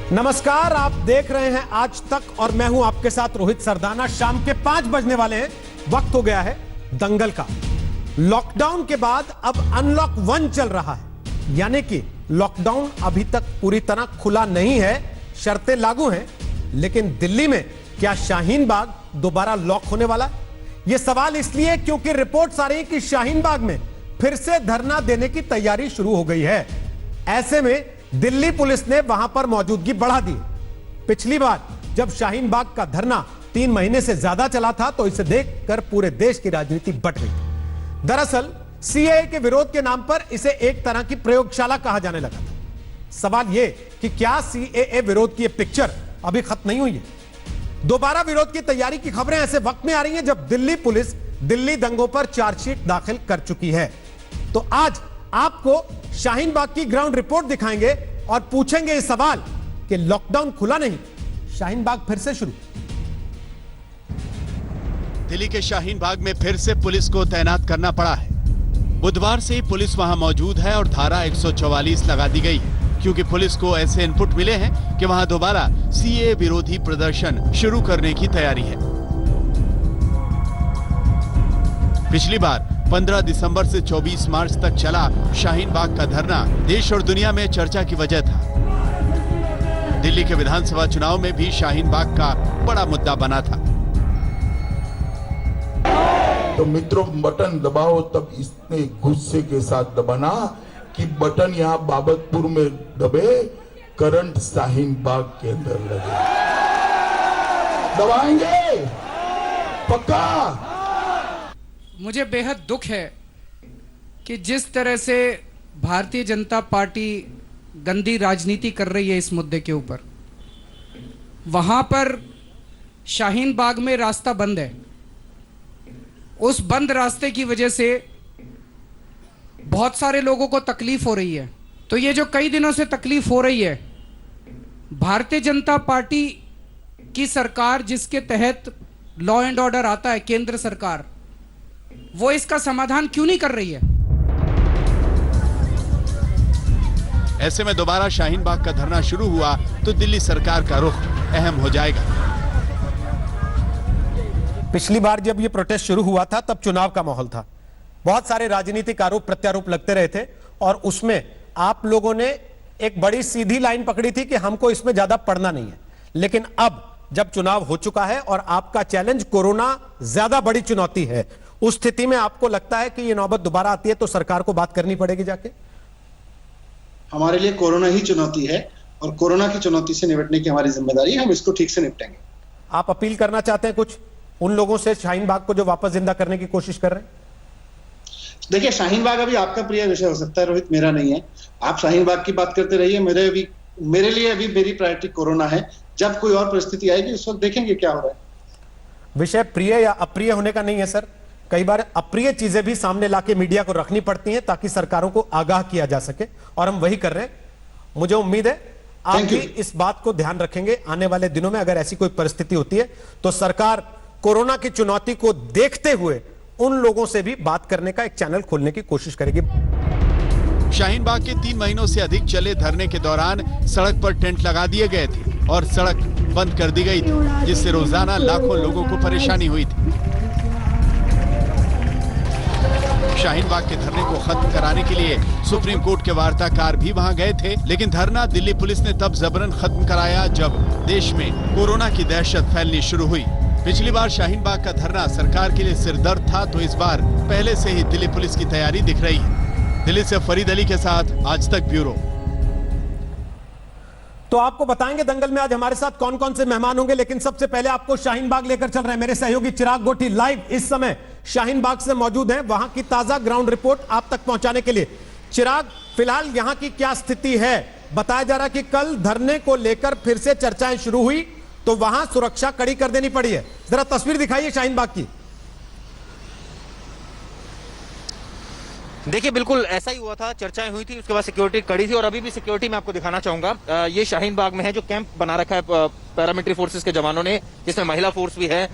नमस्कार, आप देख रहे हैं आज तक और मैं हूं आपके साथ रोहित सरदाना। शाम के 5 बजने वाले हैं। वक्त हो गया है दंगल का। लॉकडाउन के बाद अब अनलॉक 1 चल रहा है, यानी कि लॉकडाउन अभी तक पूरी तरह खुला नहीं है, शर्तें लागू हैं। लेकिन दिल्ली में क्या शाहीन बाग दोबारा लॉक होने वाला है? यह सवाल इसलिए क्योंकि रिपोर्ट्स आ रही है कि शाहीन बाग में फिर से धरना देने की तैयारी शुरू हो गई है। ऐसे में दिल्ली पुलिस ने वहां पर मौजूदगी बढ़ा दी। पिछली बार जब शाहीन बाग का धरना 3 महीने से ज्यादा चला था तो इसे देखकर पूरे देश की राजनीति बट गई। दरअसल सीएए के विरोध के नाम पर इसे एक तरह की प्रयोगशाला कहा जाने लगा था। सवाल यह कि क्या सीएए विरोध की यह पिक्चर अभी खत्म नहीं हुई है? दोबारा विरोध की तैयारी की खबरें ऐसे वक्त में आ रही हैं जब दिल्ली पुलिस दिल्ली दंगों पर चार्जशीट दाखिल कर चुकी है। तो आज आपको शाहीन बाग की ग्राउंड रिपोर्ट दिखाएंगे और पूछेंगे ये सवाल कि लॉकडाउन खुला नहीं, शाहीन बाग फिर से शुरू। दिल्ली के शाहीन बाग में फिर से पुलिस को तैनात करना पड़ा है। बुधवार से ही पुलिस वहां मौजूद है और धारा 144 लगा दी गई है क्योंकि पुलिस को ऐसे इनपुट मिले हैं कि वहां दोबारा सीएए विरोधी प्रदर्शन शुरू करने की तैयारी है। पिछली बार 15 दिसंबर से 24 मार्च तक चला शाहीन बाग का धरना देश और दुनिया में चर्चा की वजह था। दिल्ली के विधानसभा चुनाव में भी शाहीन बाग का बड़ा मुद्दा बना था। तो मित्रों, बटन दबाओ तब इतने गुस्से के साथ दबाना कि बटन यहाँ बाबतपुर में दबे, करंट शाहीन बाग के अंदर लगे। दबाएंगे पक्का। मुझे बेहद दुख है कि जिस तरह से भारतीय जनता पार्टी गंदी राजनीति कर रही है इस मुद्दे के ऊपर, वहां पर शाहीन बाग में रास्ता बंद है। उस बंद रास्ते की वजह से बहुत सारे लोगों को तकलीफ हो रही है। तो ये जो कई दिनों से तकलीफ हो रही है, भारतीय जनता पार्टी की सरकार जिसके तहत लॉ एंड ऑर्डर आता है, केंद्र सरकार, वो इसका समाधान क्यों नहीं कर रही है? ऐसे में दोबारा शाहीन बाग का धरना शुरू हुआ तो दिल्ली सरकार का रुख अहम हो जाएगा। पिछली बार जब यह प्रोटेस्ट शुरू हुआ था तब चुनाव का माहौल था। बहुत सारे राजनीतिक आरोप प्रत्यारोप लगते रहे थे और उसमें आप लोगों ने एक बड़ी सीधी लाइन पकड़ी थी कि हमको इसमें ज्यादा पड़ना नहीं है। लेकिन अब जब चुनाव हो चुका है और आपका चैलेंज कोरोना ज्यादा बड़ी चुनौती है, उस स्थिति में आपको लगता है कि ये नौबत दोबारा आती है तो सरकार को बात करनी पड़ेगी जाके? हमारे लिए कोरोना ही चुनौती है और कोरोना की चुनौती से निपटने की हमारी जिम्मेदारी है। हम इसको ठीक से निपटेंगे। आप अपील करना चाहते हैं कुछ उन लोगों से शाहीन बाग को जो वापस जिंदा करने की कोशिश कर रहे हैं? देखिए, शाहीन बाग अभी आपका प्रिय विषय हो सकता है रोहित, मेरा नहीं है। आप शाहीन बाग की बात करते रहिए। मेरे लिए अभी मेरी प्रायोरिटी कोरोना है। जब कोई और परिस्थिति आएगी उस वक्त देखेंगे क्या हो रहा है। विषय प्रिय या अप्रिय होने का नहीं है सर। कई बार अप्रिय चीजें भी सामने लाके मीडिया को रखनी पड़ती हैं ताकि सरकारों को आगाह किया जा सके, और हम वही कर रहे हैं। मुझे उम्मीद है आप भी इस बात को ध्यान रखेंगे। आने वाले दिनों में अगर ऐसी कोई परिस्थिति होती है तो सरकार कोरोना की चुनौती को देखते हुए उन लोगों से भी बात करने का एक चैनल खोलने की कोशिश करेगी। शाहीन बाग के 3 महीनों से अधिक चले धरने के दौरान सड़क पर टेंट लगा दिए गए थे और सड़क बंद कर दी गई थी, जिससे रोजाना लाखों लोगों को परेशानी हुई थी। शाहीन बाग के धरने को खत्म कराने के लिए सुप्रीम कोर्ट के वार्ताकार भी वहां गए थे, लेकिन धरना दिल्ली पुलिस ने तब जबरन खत्म कराया जब देश में कोरोना की दहशत फैलनी शुरू हुई। पिछली बार शाहीन बाग का धरना सरकार के लिए सिरदर्द था, तो इस बार पहले से ही दिल्ली पुलिस की तैयारी दिख रही है। दिल्ली से फरीद अली के साथ आज तक ब्यूरो। तो आपको बताएंगे दंगल में आज हमारे साथ कौन कौन से मेहमान होंगे, लेकिन सबसे पहले आपको शाहीन बाग लेकर चल रहे हैं मेरे सहयोगी चिराग गोठी। लाइव इस समय शाहीन बाग से मौजूद हैं, वहां की ताजा ग्राउंड रिपोर्ट आप तक पहुंचाने के लिए। चिराग, फिलहाल यहां की क्या स्थिति है? बताया जा रहा है कि कल धरने को लेकर फिर से चर्चाएं शुरू हुई तो वहां सुरक्षा कड़ी कर देनी पड़ी है। जरा तस्वीर दिखाइए शाहीन बाग की। देखिए बिल्कुल ऐसा ही हुआ था, चर्चाएं हुई थी, उसके बाद सिक्योरिटी कड़ी थी और अभी भी सिक्योरिटी मैं आपको दिखाना चाहूंगा। ये शाहीन बाग में है जो कैंप बना रखा है पैरामिलिट्री फोर्सेस के जवानों ने, जिसमें महिला फोर्स भी है।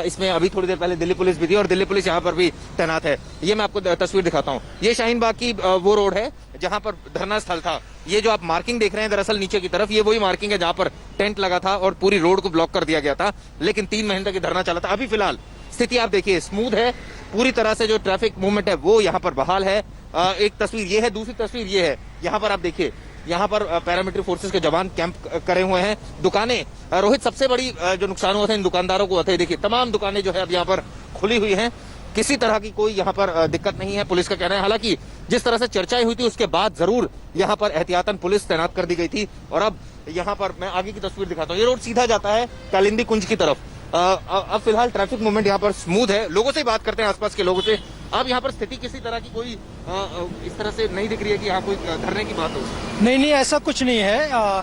इसमें अभी थोड़ी देर पहले दिल्ली पुलिस भी थी और दिल्ली पुलिस यहाँ पर भी तैनात है। ये मैं आपको तस्वीर दिखाता हूँ। ये शाहीन बाग की वो रोड है जहाँ पर धरना स्थल था। ये जो आप मार्किंग देख रहे हैं दरअसल नीचे की तरफ, ये वही मार्किंग है जहाँ पर टेंट लगा था और पूरी रोड को ब्लॉक कर दिया गया था, लेकिन 3 महीने तक ये धरना चला था। अभी फिलहाल स्थिति आप देखिए स्मूथ है, पूरी तरह से जो ट्रैफिक मूवमेंट है वो यहाँ पर बहाल है। एक तस्वीर ये है, दूसरी तस्वीर ये है, यहाँ पर आप देखिए, यहाँ पर पैरामिलिट्री फोर्सेस के जवान कैंप करे हुए हैं। दुकानें, रोहित, सबसे बड़ी जो नुकसान हुआ था इन दुकानदारों को हुआ था। देखिए तमाम दुकानें जो है अब यहाँ पर खुली हुई हैं, किसी तरह की कोई यहाँ पर दिक्कत नहीं है, पुलिस का कहना है। हालांकि जिस तरह से चर्चाएं हुई थी उसके बाद जरूर यहाँ पर एहतियातन पुलिस तैनात कर दी गई थी। और अब यहाँ पर मैं आगे की तस्वीर दिखाता हूँ। ये रोड सीधा जाता है कालिंदी कुंज की तरफ। अब फिलहाल ट्रैफिक मूवमेंट यहाँ पर स्मूथ है। लोगों से बात करते हैं, आसपास के लोगों से। अब यहाँ पर स्थिति किसी तरह की कोई इस तरह से नहीं दिख रही है कि यहाँ कोई धरने की बात हो। नहीं, ऐसा कुछ नहीं है।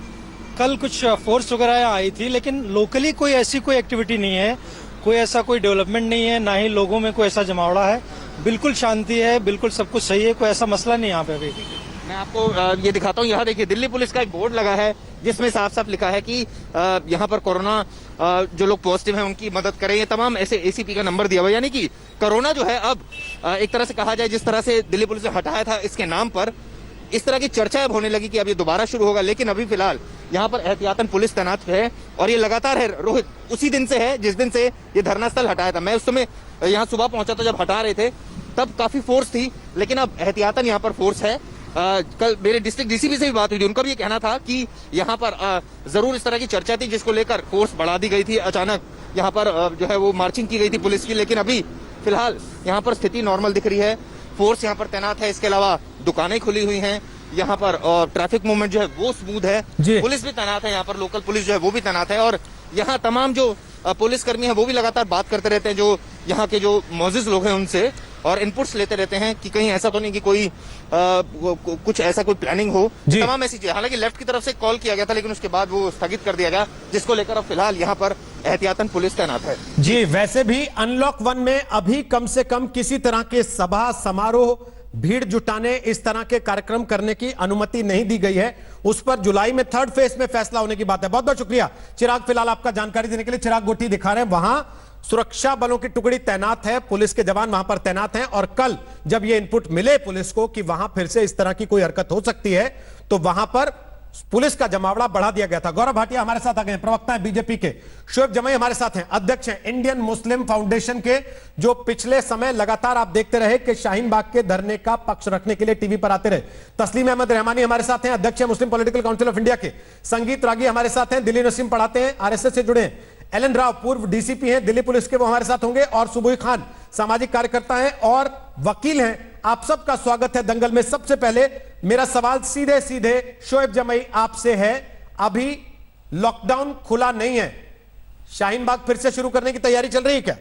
कल कुछ फोर्स वगैरह आई थी, लेकिन लोकली कोई ऐसी कोई एक्टिविटी नहीं है, कोई ऐसा कोई डेवलपमेंट नहीं है, ना ही लोगों में कोई ऐसा जमावड़ा है। बिल्कुल शांति है, बिल्कुल सब कुछ सही है, कोई ऐसा मसला नहीं यहाँ पे अभी। मैं आपको ये दिखाता हूँ। यहाँ देखिए दिल्ली पुलिस का एक बोर्ड लगा है जिसमें साफ साफ लिखा है कि यहाँ पर कोरोना जो लोग पॉजिटिव हैं उनकी मदद करें। ये तमाम ऐसे एसीपी का नंबर दिया हुआ है, यानी कि कोरोना जो है अब एक तरह से कहा जाए, जिस तरह से दिल्ली पुलिस ने हटाया था इसके नाम पर, इस तरह की चर्चा अब होने लगी कि अब ये दोबारा शुरू होगा। लेकिन अभी फिलहाल यहाँ पर एहतियातन पुलिस तैनात है और ये लगातार है। रोहित, उसी दिन से है जिस दिन से ये धरना स्थल हटाया था। मैं उस समय यहाँ सुबह पहुंचा था जब हटा रहे थे, तब काफी फोर्स थी, लेकिन अब एहतियातन यहाँ पर फोर्स है। कल मेरे डिस्ट्रिक्ट डीसीपी से भी बात हुई थी, उनका भी ये कहना था कि यहाँ पर जरूर इस तरह की चर्चा थी जिसको लेकर फोर्स बढ़ा दी गई थी। अचानक यहाँ पर जो है वो मार्चिंग की गई थी पुलिस की, लेकिन अभी फिलहाल यहाँ पर स्थिति नॉर्मल दिख रही है। फोर्स यहाँ पर तैनात है, इसके अलावा दुकानें खुली हुई हैं यहाँ पर और ट्रैफिक मूवमेंट जो है वो स्मूथ है। पुलिस भी तैनात है यहाँ पर, लोकल पुलिस जो है वो भी तैनात है और यहाँ तमाम जो पुलिसकर्मी है वो भी लगातार बात करते रहते हैं जो यहाँ के जो मौजूद लोग हैं उनसे, और इनपुट्स लेते रहते हैं कि कहीं ऐसा तो नहीं कि कोई कुछ ऐसा कोई प्लानिंग हो। तमाम ऐसी चीजें, हालांकि लेफ्ट की तरफ से कॉल किया गया था लेकिन उसके बाद वो स्थगित कर दिया गया, जिसको लेकर अब फिलहाल यहाँ पर एहतियातन पुलिस तैनात है। जी, वैसे भी अनलॉक 1 में अभी कम से कम किसी तरह के सभा समारोह, भीड़ जुटाने, इस तरह के कार्यक्रम करने की अनुमति नहीं दी गई है। उस पर जुलाई में 3rd फेज में फैसला होने की बात है। बहुत बहुत शुक्रिया चिराग, फिलहाल आपका जानकारी देने के लिए। चिराग गोटी दिखा रहे हैं, वहां सुरक्षा बलों की टुकड़ी तैनात है, पुलिस के जवान वहां पर तैनात हैं और कल जब ये इनपुट मिले पुलिस को कि वहां फिर से इस तरह की कोई हरकत हो सकती है तो वहां पर पुलिस का जमावड़ा बढ़ा दिया गया था। गौरव भाटिया हमारे साथ आ गए, प्रवक्ता हैं बीजेपी के। शोएब जमाई हमारे साथ हैं, अध्यक्ष हैं इंडियन मुस्लिम फाउंडेशन के, जो पिछले समय लगातार आप देखते रहे कि शाहीन बाग के धरने का पक्ष रखने के लिए टीवी पर आते रहे। तस्लीम अहमद रहमानी हमारे साथ हैं, अध्यक्ष हैं मुस्लिम पॉलिटिकल काउंसिल ऑफ इंडिया के। संगीत रागी हमारे साथ हैं, दिल्ली यूनिवर्सिटी में पढ़ाते हैं, आरएसएस से जुड़े हैं। एलन राव पूर्व डीसीपी हैं दिल्ली पुलिस के, वो हमारे साथ होंगे। और सुबोई खान सामाजिक कार्यकर्ता हैं और वकील हैं। आप सबका स्वागत है दंगल में। सबसे पहले मेरा सवाल सीधे सीधे शोएब जमाई आपसे है, अभी लॉकडाउन खुला नहीं है, शाहीन बाग फिर से शुरू करने की तैयारी चल रही है क्या?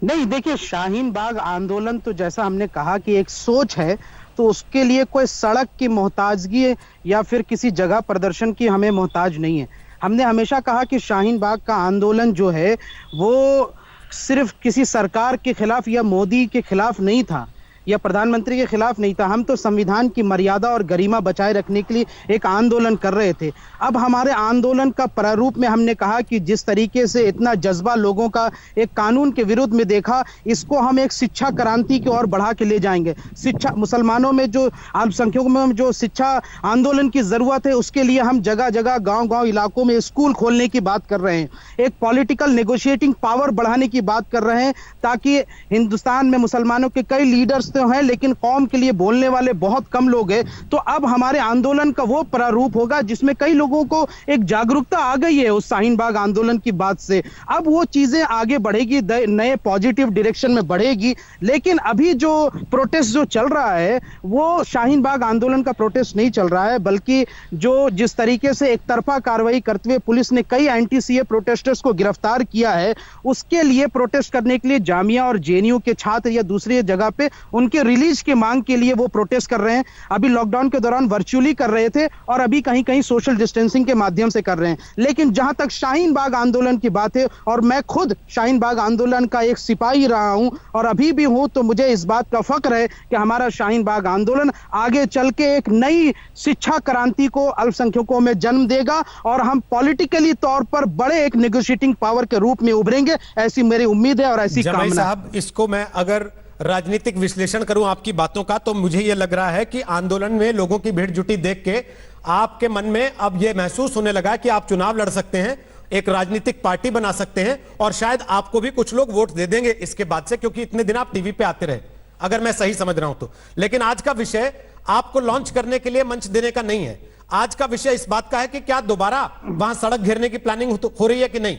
नहीं, देखिए, शाहीन बाग आंदोलन तो जैसा हमने कहा कि एक सोच है, तो उसके लिए कोई सड़क की मोहताजगी या फिर किसी जगह प्रदर्शन की हमें मोहताज नहीं है। हमने हमेशा कहा कि शाहीन बाग का आंदोलन जो है वो सिर्फ किसी सरकार के खिलाफ या मोदी के खिलाफ नहीं था या प्रधानमंत्री के खिलाफ नहीं था। हम तो संविधान की मर्यादा और गरिमा बचाए रखने के लिए एक आंदोलन कर रहे थे। अब हमारे आंदोलन का प्रारूप में हमने कहा कि जिस तरीके से इतना जज्बा लोगों का एक कानून के विरुद्ध में देखा, इसको हम एक शिक्षा क्रांति की ओर बढ़ा के ले जाएंगे। शिक्षा, मुसलमानों में जो अल्पसंख्यकों में जो शिक्षा आंदोलन की जरूरत है, उसके लिए हम जगह जगह गाँव-गाँव इलाकों में स्कूल खोलने की बात कर रहे हैं। एक पॉलिटिकल नेगोशिएटिंग पावर बढ़ाने की बात कर रहे हैं, ताकि हिंदुस्तान में मुसलमानों के कई लीडर्स हैं लेकिन कौम के लिए बोलने वाले बहुत कम लोग हैं। तो अब हमारे आंदोलन का वो प्रारूप होगा जिसमें कई लोगों को एक जागरूकता आ गई है उस शाहीन बाग आंदोलन की बात से। अब वो चीजें आगे बढ़ेगी, नए पॉजिटिव डायरेक्शन में बढ़ेगी। लेकिन अभी जो प्रोटेस्ट जो चल रहा है वो शाहीन बाग आंदोलन का प्रोटेस्ट नहीं चल रहा है, बल्कि जो जिस तरीके से एक तरफा कार्रवाई करते हुए पुलिस ने कई एंटी सीए प्रोटेस्टर्स को गिरफ्तार किया है, उसके लिए प्रोटेस्ट करने के लिए जामिया और जेएनयू के छात्र या दूसरी जगह पे उन उनके रिलीज की मांग के लिए वो प्रोटेस्ट कर रहे हैं। अभी लॉकडाउन के दौरान वर्चुअली कर रहे थे और अभी कहीं कहीं सोशल डिस्टेंसिंग के माध्यम से कर रहे हैं। लेकिन जहां तक शाहीन बाग आंदोलन की बात है, और मैं खुद शाहीन बाग आंदोलन का एक सिपाही रहा हूं और अभी भी हूं, तो मुझे इस बात का फख्र है कि हमारा शाहीन बाग आंदोलन आगे चल के एक नई शिक्षा क्रांति को अल्पसंख्यकों में जन्म देगा और हम पॉलिटिकली तौर पर बड़े एक नेगोशिएटिंग पावर के रूप में उभरेंगे, ऐसी मेरी उम्मीद है और ऐसी जमाई कामना है। साहब, इसको मैं अगर राजनीतिक विश्लेषण करूं आपकी बातों का, तो मुझे यह लग रहा है कि आंदोलन में लोगों की भीड़ जुटी देख के आपके मन में अब यह महसूस होने लगा कि आप चुनाव लड़ सकते हैं, एक राजनीतिक पार्टी बना सकते हैं और शायद आपको भी कुछ लोग वोट दे देंगे इसके बाद से, क्योंकि इतने दिन आप टीवी पे आते रहे, अगर मैं सही समझ रहा हूं तो। लेकिन आज का विषय आपको लॉन्च करने के लिए मंच देने का नहीं है। आज का विषय इस बात का है कि क्या दोबारा वहां सड़क घेरने की प्लानिंग हो रही है कि नहीं?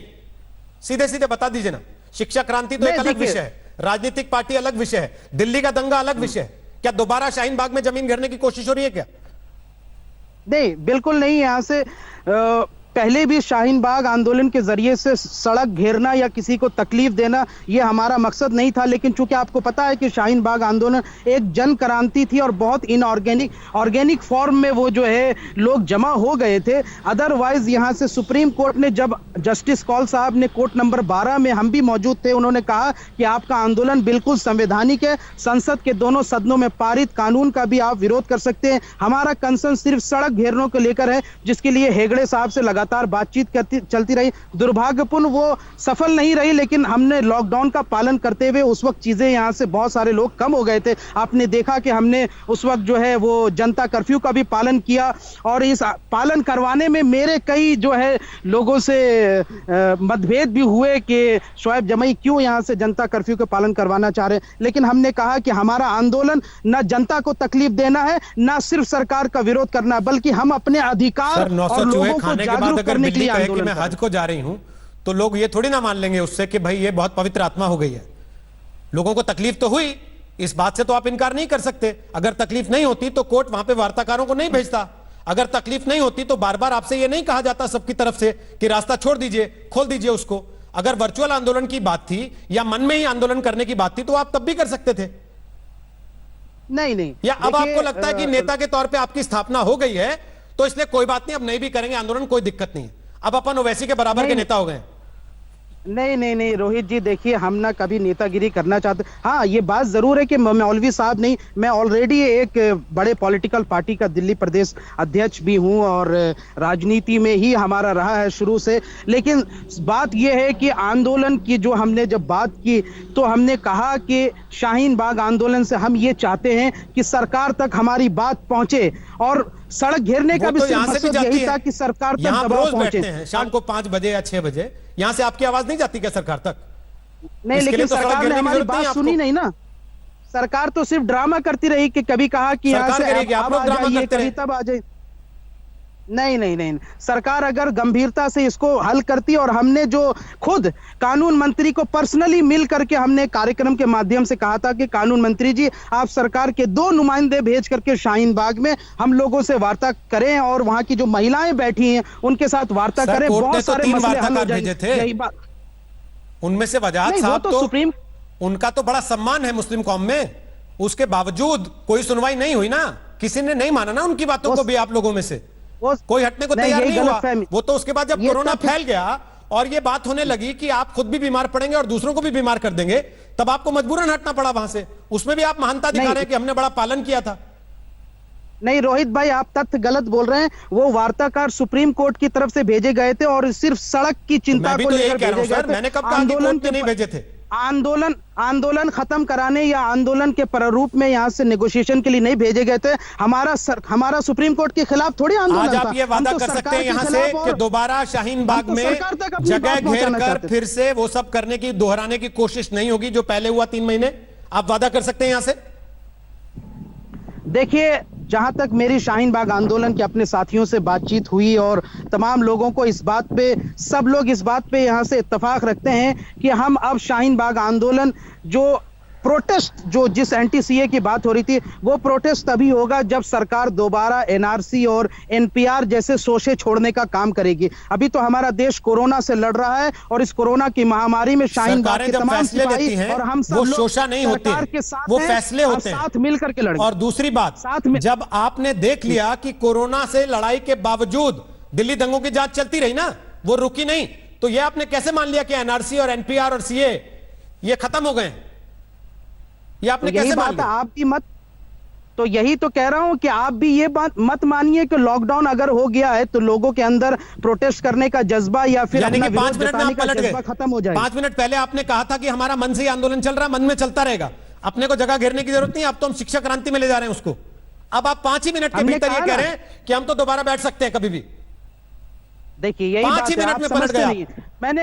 सीधे सीधे बता दीजिए ना। शिक्षा क्रांति तो एक अलग विषय है, राजनीतिक पार्टी अलग विषय है, दिल्ली का दंगा अलग विषय है। क्या दोबारा शाहीन बाग में जमीन घेरने की कोशिश हो रही है क्या? नहीं, बिल्कुल नहीं। यहां से पहले भी शाहीन बाग आंदोलन के जरिए से सड़क घेरना या किसी को तकलीफ देना यह हमारा मकसद नहीं था, लेकिन चूंकि आपको पता है कि शाहीन बाग आंदोलन एक जन क्रांति थी और बहुत ऑर्गेनिक फॉर्म में वो जो है लोग जमा हो गए थे। अदरवाइज यहां से सुप्रीम कोर्ट ने, जब जस्टिस कौल साहब ने कोर्ट नंबर 12 में, हम भी मौजूद थे, उन्होंने कहा कि आपका आंदोलन बिल्कुल संवैधानिक है, संसद के दोनों सदनों में पारित कानून का भी आप विरोध कर सकते हैं। हमारा कंसर्न सिर्फ सड़क घेरने को लेकर है, जिसके लिए हेगड़े साहब से लगातार बातचीत चलती रही। दुर्भाग्यपूर्ण वो सफल नहीं रही, लेकिन हमने लॉकडाउन का पालन करते हुए उस वक्त चीजें, यहां से बहुत सारे लोग कम हो गए थे। आपने देखा कि हमने उस वक्त जो है वो जनता कर्फ्यू का भी पालन किया और इस पालन करवाने में मेरे कई जो है लोगों से मतभेद भी हुए कि शोएब जमाई क्यों यहां से जनता कर्फ्यू का पालन करवाना चाह रहे हैं। लेकिन हमने कहा कि हमारा आंदोलन न जनता को तकलीफ देना है, न सिर्फ सरकार का विरोध करना है, बल्कि हम अपने अधिकार और लोगों को जागरूक करने के लिए आंदोलन कि मैं हज को जा रही हूं, तो लोग ये थोड़ी ना मान लेंगे उससे कि भाई ये बहुत पवित्र आत्मा हो गई है। लोगों को तकलीफ तो हुई, इस बात से तो आप इनकार नहीं कर सकते। अगर तकलीफ नहीं होती तो कोर्ट वहां पे वार्ताकारों को नहीं भेजता। अगर तकलीफ नहीं होती तो बार बार आपसे ये नहीं कहा जाता सबकी तरफ से कि रास्ता छोड़ दीजिए, खोल दीजिए उसको। अगर वर्चुअल आंदोलन की बात थी या मन में ही आंदोलन करने की बात थी तो आप तब भी कर सकते थे। नहीं। या अब आपको लगता है कि नेता के तौर पे आपकी स्थापना हो गई है तो इसलिए कोई बात नहीं, अब नहीं भी करेंगे आंदोलन, कोई दिक्कत नहीं है, अब अपन ओवैसी के बराबर के नेता हो गए? नहीं रोहित जी, देखिए हम ना कभी नेतागिरी करना चाहते। हाँ, ये बात जरूर है कि मौलवी साहब नहीं, मैं ऑलरेडी एक बड़े पॉलिटिकल पार्टी का दिल्ली प्रदेश अध्यक्ष भी हूं और राजनीति में ही हमारा रहा है शुरू से। लेकिन बात यह है कि आंदोलन की जो हमने जब बात की तो हमने कहा कि शाहीन बाग आंदोलन से हम ये चाहते हैं कि सरकार तक हमारी बात पहुंचे और सड़क घेरने का भी मकसद यही था कि सरकार तक दबाव पहुंचे। शाम को 5 बजे या 6 बजे यहां से आपकी आवाज नहीं जाती क्या सरकार तक? नहीं, लेकिन सरकार ने हमारी बात सुनी नहीं ना। सरकार तो सिर्फ ड्रामा करती रही कि कभी कहा कि यहाँ से आप आ जाइए, कभी तब आ जाइए। नहीं, सरकार अगर गंभीरता से इसको हल करती, और हमने जो खुद कानून मंत्री को पर्सनली मिल करके हमने कार्यक्रम के माध्यम से कहा था कि कानून मंत्री जी आप सरकार के 2 नुमाइंदे भेज करके शाहीन बाग में हम लोगों से वार्ता करें और वहां की जो महिलाएं बैठी हैं उनके साथ वार्ता करें, बहुत सारे मसले हल हो जाएंगे। उनमें से वजाहत साहब तो सुप्रीम, उनका तो बड़ा सम्मान है मुस्लिम कौम में, उसके बावजूद कोई सुनवाई नहीं हुई ना, किसी ने नहीं माना ना उनकी बातों को भी। आप लोगों में से कोई हटने को तैयार नहीं हुआ। वो तो उसके बाद जब कोरोना फैल गया और ये बात होने लगी कि आप खुद भी बीमार पड़ेंगे और दूसरों को भी बीमार कर देंगे, तब आपको मजबूरन हटना पड़ा वहां से। उसमें भी आप महानता दिखा रहे हैं कि हमने बड़ा पालन किया था। नहीं रोहित भाई, आप तथ्य गलत बोल रहे हैं। वो वार्ताकार सुप्रीम कोर्ट की तरफ से भेजे गए थे और सिर्फ सड़क की चिंता को लेकर भेजे गए थे। मैंने कब कहा कि कोर्ट ने नहीं भेजे थे? आंदोलन खत्म कराने या आंदोलन के प्रारूप में यहां से नेगोशिएशन के लिए नहीं भेजे गए थे। हमारा सुप्रीम कोर्ट के खिलाफ थोड़ी आंदोलन था। आज आप ये वादा कर सकते हैं यहां से कि दोबारा शाहीन बाग में जगह घेर कर फिर से वो सब करने की, दोहराने की कोशिश नहीं होगी जो पहले हुआ 3 महीने? आप वादा कर सकते हैं यहां से? देखिए, जहां तक मेरी शाहीन बाग आंदोलन के अपने साथियों से बातचीत हुई और तमाम लोगों को इस बात पे, सब लोग इस बात पे यहां से इत्तेफाक रखते हैं कि हम अब शाहीन बाग आंदोलन जो प्रोटेस्ट जो जिस एंटी सीए की बात हो रही थी, वो प्रोटेस्ट तभी होगा जब सरकार दोबारा एनआरसी और एनपीआर जैसे शोषे छोड़ने का काम करेगी। अभी तो हमारा देश कोरोना से लड़ रहा है और इस कोरोना की महामारी में शाहीन बाग के तमाम सिपाही और हम सब वो लोग शोषा नहीं होते, सरकार के साथ वो हैं फैसले और होते हैं, साथ मिलकर के लड़ेंगे। और दूसरी बात, साथ में जब आपने देख लिया कि कोरोना से लड़ाई के बावजूद दिल्ली दंगों की जांच चलती रही ना, वो रुकी नहीं, तो ये आपने कैसे मान लिया कि एनआरसी और एनपीआर और सीए ये खत्म हो गए? ये आपने कैसे मान लिया? आप भी मत, तो यही तो कह रहा हूं कि आप भी ये बात मत मानिए कि लॉकडाउन अगर हो गया है तो लोगों के अंदर प्रोटेस्ट करने का जज्बा या फिर यानी कि अपना 5 विरोध मिनट में जताने आप का पलट जज्बा गए। खत्म हो जाएगा। 5 मिनट पहले आपने कहा था कि हमारा मन से ही आंदोलन चल रहा है, मन में चलता रहेगा, अपने को जगह घेरने की जरूरत नहीं, अब तो हम शिक्षा क्रांति में ले जा रहे हैं उसको। अब आप 5 ही मिनट के हमने भीतर ये कहा कह ना। रहे हैं कि हम तो दोबारा बैठ सकते हैं कभी भी। देखिए यही 5 बात ही है, मिनट आप में पलट समझते गए आप। नहीं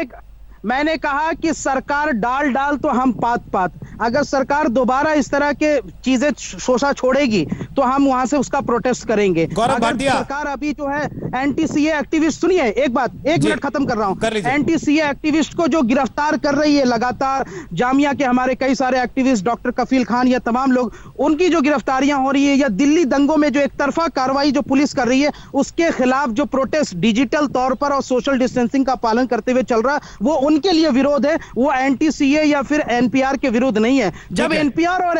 हैं। मैंने कहा कि सरकार डाल डाल तो हम पात पात, अगर सरकार दोबारा इस तरह के चीजें शोषा छोड़ेगी तो हम वहां से उसका प्रोटेस्ट करेंगे। गौरव अगर भाटिया, सरकार अभी जो है एंटी सीए एक्टिविस्ट, सुनिए एक बात, एक जी, मिनट खत्म कर रहा कर हूं, लीजिए। एंटी सीए एक्टिविस्ट को जो गिरफ्तार कर रही है लगातार, जामिया के हमारे कई सारे एक्टिविस्ट, डॉक्टर कफील खान या तमाम लोग, उनकी जो गिरफ्तारियां हो रही है, या दिल्ली दंगों में जो एक तरफा कार्रवाई जो पुलिस कर रही है उसके खिलाफ जो प्रोटेस्ट डिजिटल तौर पर और सोशल डिस्टेंसिंग का पालन करते हुए चल रहा है, वो उनके लिए विरोध है, वो एंटी सीए या फिर एनपीआर के विरुद्ध नहीं है। जब है। एनपीआर और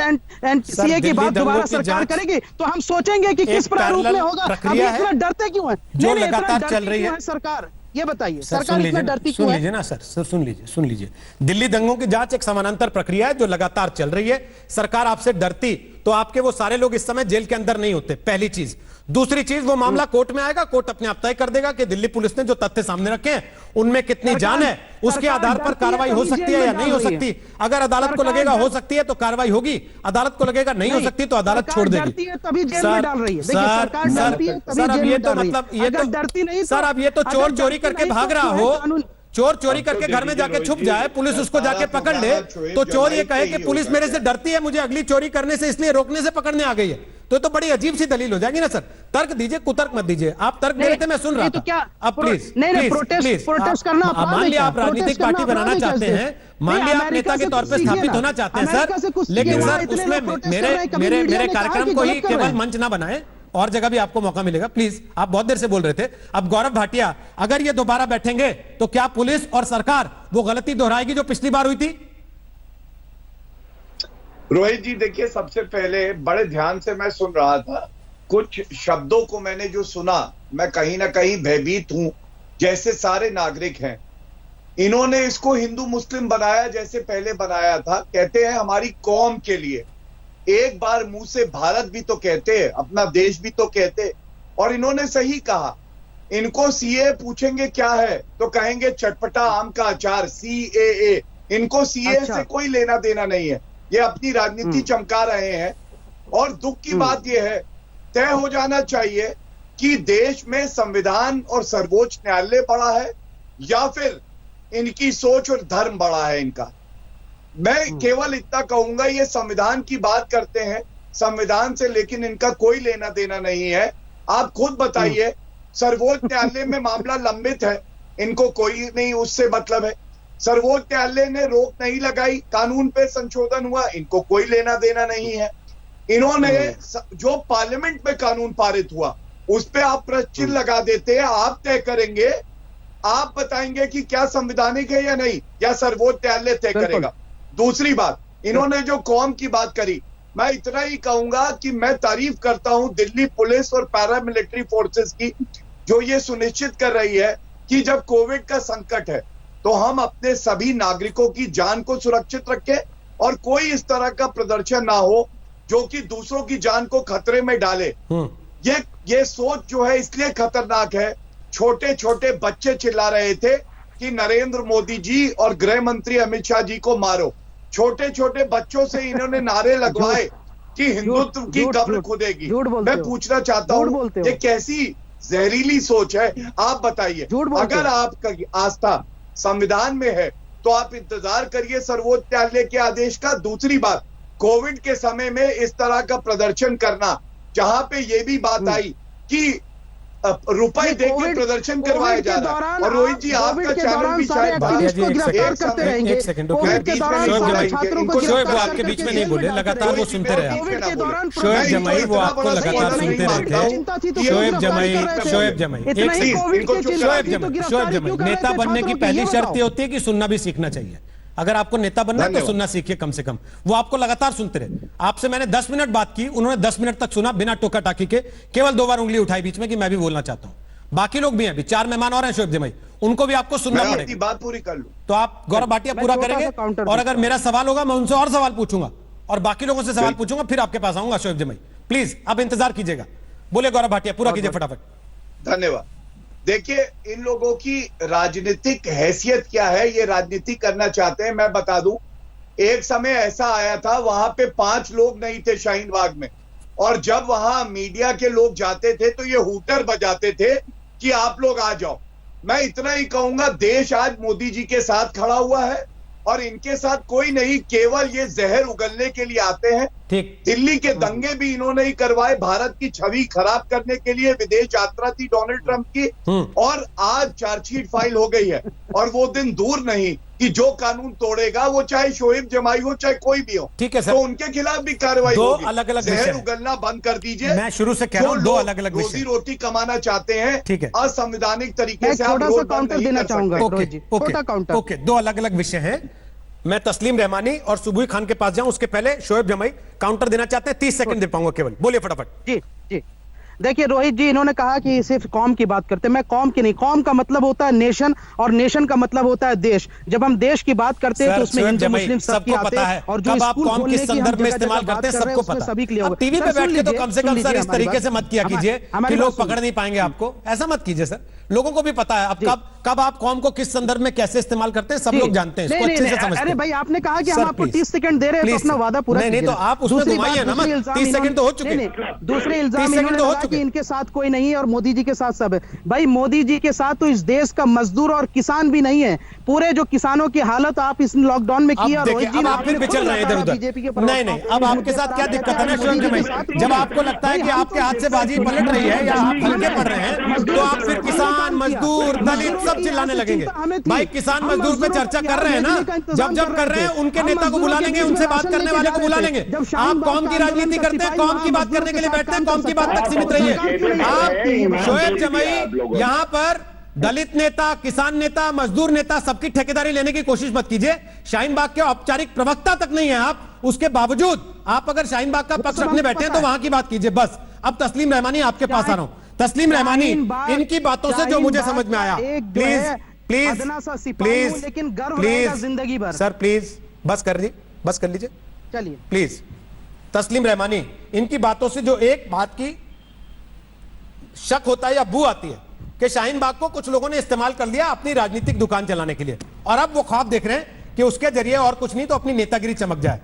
सीए की बात दोबारा सरकार करेगी तो हम सोचेंगे कि किस प्रारूप में होगा। अभी इतना डरते क्यों है? जो लगातार चल रही है सरकार, ये बताइए सर, सरकार इतना डरती क्यों है? सुन लीजिए ना सर, सुन लीजिए। दिल्ली दंगों की जांच एक समानांतर प्रक्रिया है जो लगातार चल रही है। सरकार आपसे डरती तो आपके वो सारे लोग इस समय जेल के अंदर नहीं होते, पहली चीज। दूसरी चीज, वो मामला कोर्ट में आएगा, कोर्ट अपने आप तय कर देगा कि दिल्ली पुलिस ने जो तथ्य सामने रखे हैं उनमें कितनी जान है, उसके आधार पर कार्रवाई हो सकती है या नहीं हो सकती। अगर अदालत को लगेगा हो सकती है तो कार्रवाई होगी, अदालत को लगेगा नहीं हो सकती तो अदालत छोड़ देगी। तभी जेल में डाल रही है। देखिए, सरकार डरती है तभी जेल में डाल रही है। अगर डरती नहीं सर, अब ये तो चोर चोरी करके भाग रहा हो, चोर चोरी करके घर में जाके छुप जाए, पुलिस उसको जाके पकड़ ले, तो चोर ये कहे कि पुलिस मेरे से डरती है, मुझे अगली चोरी करने से, इसलिए रोकने से पकड़ने आ गई है, तो बड़ी अजीब सी दलील हो जाएगी ना सर। तर्क दीजिए, कुतर्क मत दीजिए। आप तर्क दे रहे थे, मैं सुन रहा था। अब प्लीज प्रोटेस्ट करना, मान लिया आप राजनीतिक पार्टी बनाना चाहते हैं, मान लिया आप नेता के तौर पर स्थापित होना चाहते हैं सर, लेकिन सर उसमें मेरे कार्यक्रम को ही केवल मंच ना बनाए, और जगह भी आपको मौका मिलेगा। प्लीज, आप बहुत देर से बोल रहे थे। अब गौरव भाटिया, अगर ये दोबारा बैठेंगे तो क्या पुलिस और सरकार वो गलती दोहराएगी जो पिछली बार हुई थी? रोहित जी, देखिए, सबसे पहले बड़े ध्यान से मैं सुन रहा था, कुछ शब्दों को मैंने जो सुना, मैं कहीं ना कहीं भयभीत हूं, जैसे सारे नागरिक हैं। इन्होंने इसको हिंदू मुस्लिम बनाया जैसे पहले बनाया था। कहते हैं हमारी कौम के लिए, एक बार मुंह से भारत भी तो कहते, अपना देश भी तो कहते, और इन्होंने सही कहा। इनको सीए पूछेंगे क्या है तो कहेंगे चटपटा आम का अचार, सीएए। इनको सीए से कोई लेना देना नहीं है, ये अपनी राजनीति चमका रहे हैं। और दुख की बात यह है, तय हो जाना चाहिए कि देश में संविधान और सर्वोच्च न्यायालय बड़ा है या फिर इनकी सोच और धर्म बड़ा है इनका। मैं केवल इतना कहूंगा, ये संविधान की बात करते हैं, संविधान से लेकिन इनका कोई लेना देना नहीं है। आप खुद बताइए, सर्वोच्च न्यायालय में मामला लंबित है, इनको कोई नहीं उससे मतलब है। सर्वोच्च न्यायालय ने रोक नहीं लगाई, कानून पे संशोधन हुआ, इनको कोई लेना देना नहीं है। इन्होंने जो पार्लियामेंट में कानून पारित हुआ उस पे आप प्रश्न चिन्ह लगा देते हैं। आप तय करेंगे, आप बताएंगे कि क्या संवैधानिक है या नहीं, या सर्वोच्च न्यायालय तय करेगा। दूसरी बात, इन्होंने जो कौम की बात करी, मैं इतना ही कहूंगा कि मैं तारीफ करता हूं दिल्ली पुलिस और पैरामिलिट्री फोर्सेस की, जो ये सुनिश्चित कर रही है कि जब कोविड का संकट है तो हम अपने सभी नागरिकों की जान को सुरक्षित रखें और कोई इस तरह का प्रदर्शन ना हो जो कि दूसरों की जान को खतरे में डाले। ये सोच जो है इसलिए खतरनाक है, छोटे छोटे बच्चे चिल्ला रहे थे कि नरेंद्र मोदी जी और गृह मंत्री अमित शाह जी को मारो। छोटे छोटे बच्चों से इन्होंने नारे लगवाए कि हिंदुत्व की कब्र खुदेगी। मैं पूछना चाहता हूं, ये कैसी जहरीली सोच है? आप बताइए। अगर आपका आस्था संविधान में है तो आप इंतजार करिए सर्वोच्च न्यायालय के आदेश का। दूसरी बात, कोविड के समय में इस तरह का प्रदर्शन करना, जहां पे ये भी बात आई कि रुपए दे के प्रदर्शन करवाया जा रहा है। और रोहित जी आपका चैनल भी शायद एक सेकंड शोएब वो आपके बीच में नहीं बोले, लगातार वो सुनते रहे। शोएब जमाई वो आपको लगातार सुनते रहे थे। शोएब जमाई नेता बनने की पहली शर्त ये होती है कि सुनना भी सीखना चाहिए। अगर आपको नेता बनना है तो सुनना सीखिए कम से कम। वो आपको लगातार सुनते रहे। आपसे मैंने 10 मिनट बात की, उन्होंने 10 मिनट तक सुना बिना टोका टाकी के, केवल 2 बार उंगली उठाई बीच में कि मैं भी बोलना चाहता हूं। बाकी लोग भी हैं, अभी 4 मेहमान और हैं शोएब जमाई, उनको भी आपको सुनना पड़ेगा। बात पूरी कर लूं तो आप गौरव भाटिया पूरा करेंगे, और अगर मेरा सवाल होगा मैं उनसे और सवाल पूछूंगा और बाकी लोगों से सवाल पूछूंगा, फिर आपके पास आऊंगा। शोएब जमाई प्लीज आप इंतजार कीजिएगा। बोले गौरव भाटिया, पूरा कीजिए फटाफट। धन्यवाद। देखिए, इन लोगों की राजनीतिक हैसियत क्या है, ये राजनीति करना चाहते हैं। मैं बता दूं, एक समय ऐसा आया था वहां पे 5 लोग नहीं थे शाहीन बाग में, और जब वहां मीडिया के लोग जाते थे तो ये हूटर बजाते थे कि आप लोग आ जाओ। मैं इतना ही कहूंगा, देश आज मोदी जी के साथ खड़ा हुआ है और इनके साथ कोई नहीं, केवल ये जहर उगलने के लिए आते हैं। दिल्ली के दंगे भी इन्होंने ही करवाए, भारत की छवि खराब करने के लिए विदेश यात्रा थी डोनाल्ड ट्रंप की, और आज चार्जशीट फाइल हो गई है। और वो दिन दूर नहीं कि जो कानून तोड़ेगा, वो चाहे शोएब जमाई हो चाहे कोई भी हो, ठीक है सर, तो उनके खिलाफ भी कार्रवाई होगी। अलग अलग जहर उगलना बंद कर दीजिए। मैं शुरू से कह रहा हूं, 2 अलग अलग रोजी रोटी कमाना चाहते हैं, ठीक है, असंवैधानिक तरीके से आप वोट काउंटर देना चाहूंगा। ओके, 2 अलग अलग विषय हैं। मैं तस्लीम रहमानी और सुबुई खान के पास जाऊं, उसके पहले शोएब जमाई काउंटर देना चाहते हैं। 30 सेकंड दे पाऊंगा केवल, बोलिए फटाफट। जी जी, देखिए रोहित जी, इन्होंने कहा कि सिर्फ कौम की बात करते हैं। मैं कौम की नहीं, कौम का मतलब होता है नेशन, और नेशन का मतलब होता है देश। जब हम देश की बात करते हैं तो उसमें हिंदू मुस्लिम सबकी आते हैं, और जो आप कौम किस संदर्भ में इस्तेमाल करते हैं सबको पता है। सभी के लिए अब टीवी पे बैठ के तो कम से कम सर इस तरीके से मत किया कीजिए कि लोग पकड़ नहीं पाएंगे आपको। ऐसा मत कीजिए सर, लोगों को भी पता है अब कब आप कौम को किस संदर्भ में कैसे इस्तेमाल करते हैं, सब लोग जानते हैं, इसको अच्छे से समझते हैं। अरे भाई, आपने कहा कि हम आपको 30 सेकंड दे रहे हैं, तो अपना वादा पूरा कीजिए। नहीं तो आप उसमें घुमाइए ना मत। 30 सेकंड तो हो चुके हैं। दूसरे इल्जाम इन्होंने लगा कि इनके साथ कोई नहीं है और मोदी जी के साथ सब है। भाई, मोदी जी के साथ तो इस देश का मजदूर और किसान भी नहीं है। पूरे जो किसानों की हालत आप इस लॉकडाउन में की, और रोहित जी आप फिर भी चल रहे हैं इधर-उधर। नहीं, अब आपके साथ क्या दिक्कत है ना शोएब जमाई, जब आपको लगता है कि आपके हाथ से बाजी पलट रही है या आप हल्के पड़ रहे हैं, तो आप फिर किसान, मजदूर, दलित सब चिल्लाने लगेंगे। भाई, किसान मजदूर पे चर्चा कर रहे हैं ना, जब कर रहे हैं उनके नेता को बुला लेंगे, उनसे बात करने वाले को बुला लेंगे। आप कौम की राजनीति करते हैं, कौम की बात करने के लिए बैठते हैं, कौम की बात तक सीमित रहिए। आप शोएब जमाई यहां पर दलित नेता, किसान नेता, मजदूर नेता सबकी ठेकेदारी लेने की कोशिश मत कीजिए। शाहीन बाग के औपचारिक प्रवक्ता तक नहीं है आप, उसके बावजूद आप अगर शाहीन बाग का पक्ष रखने बैठे हैं तो वहां की बात कीजिए बस। अब तस्लीम रहमानी आपके पास आ रहा हूं। तस्लीम रहमानी, इनकी बातों से जो मुझे समझ में आया, प्लीज जिंदगी भर सर, प्लीज बस कर लीजिए चलिए प्लीज। तस्लीम रहमानी, इनकी बातों से जो एक बात की शक होता है या बू आती है कि शाहीन बाग को कुछ लोगों ने इस्तेमाल कर लिया अपनी राजनीतिक दुकान चलाने के लिए, और अब वो ख्वाब देख रहे हैं कि उसके जरिए और कुछ नहीं तो अपनी नेतागिरी चमक जाए।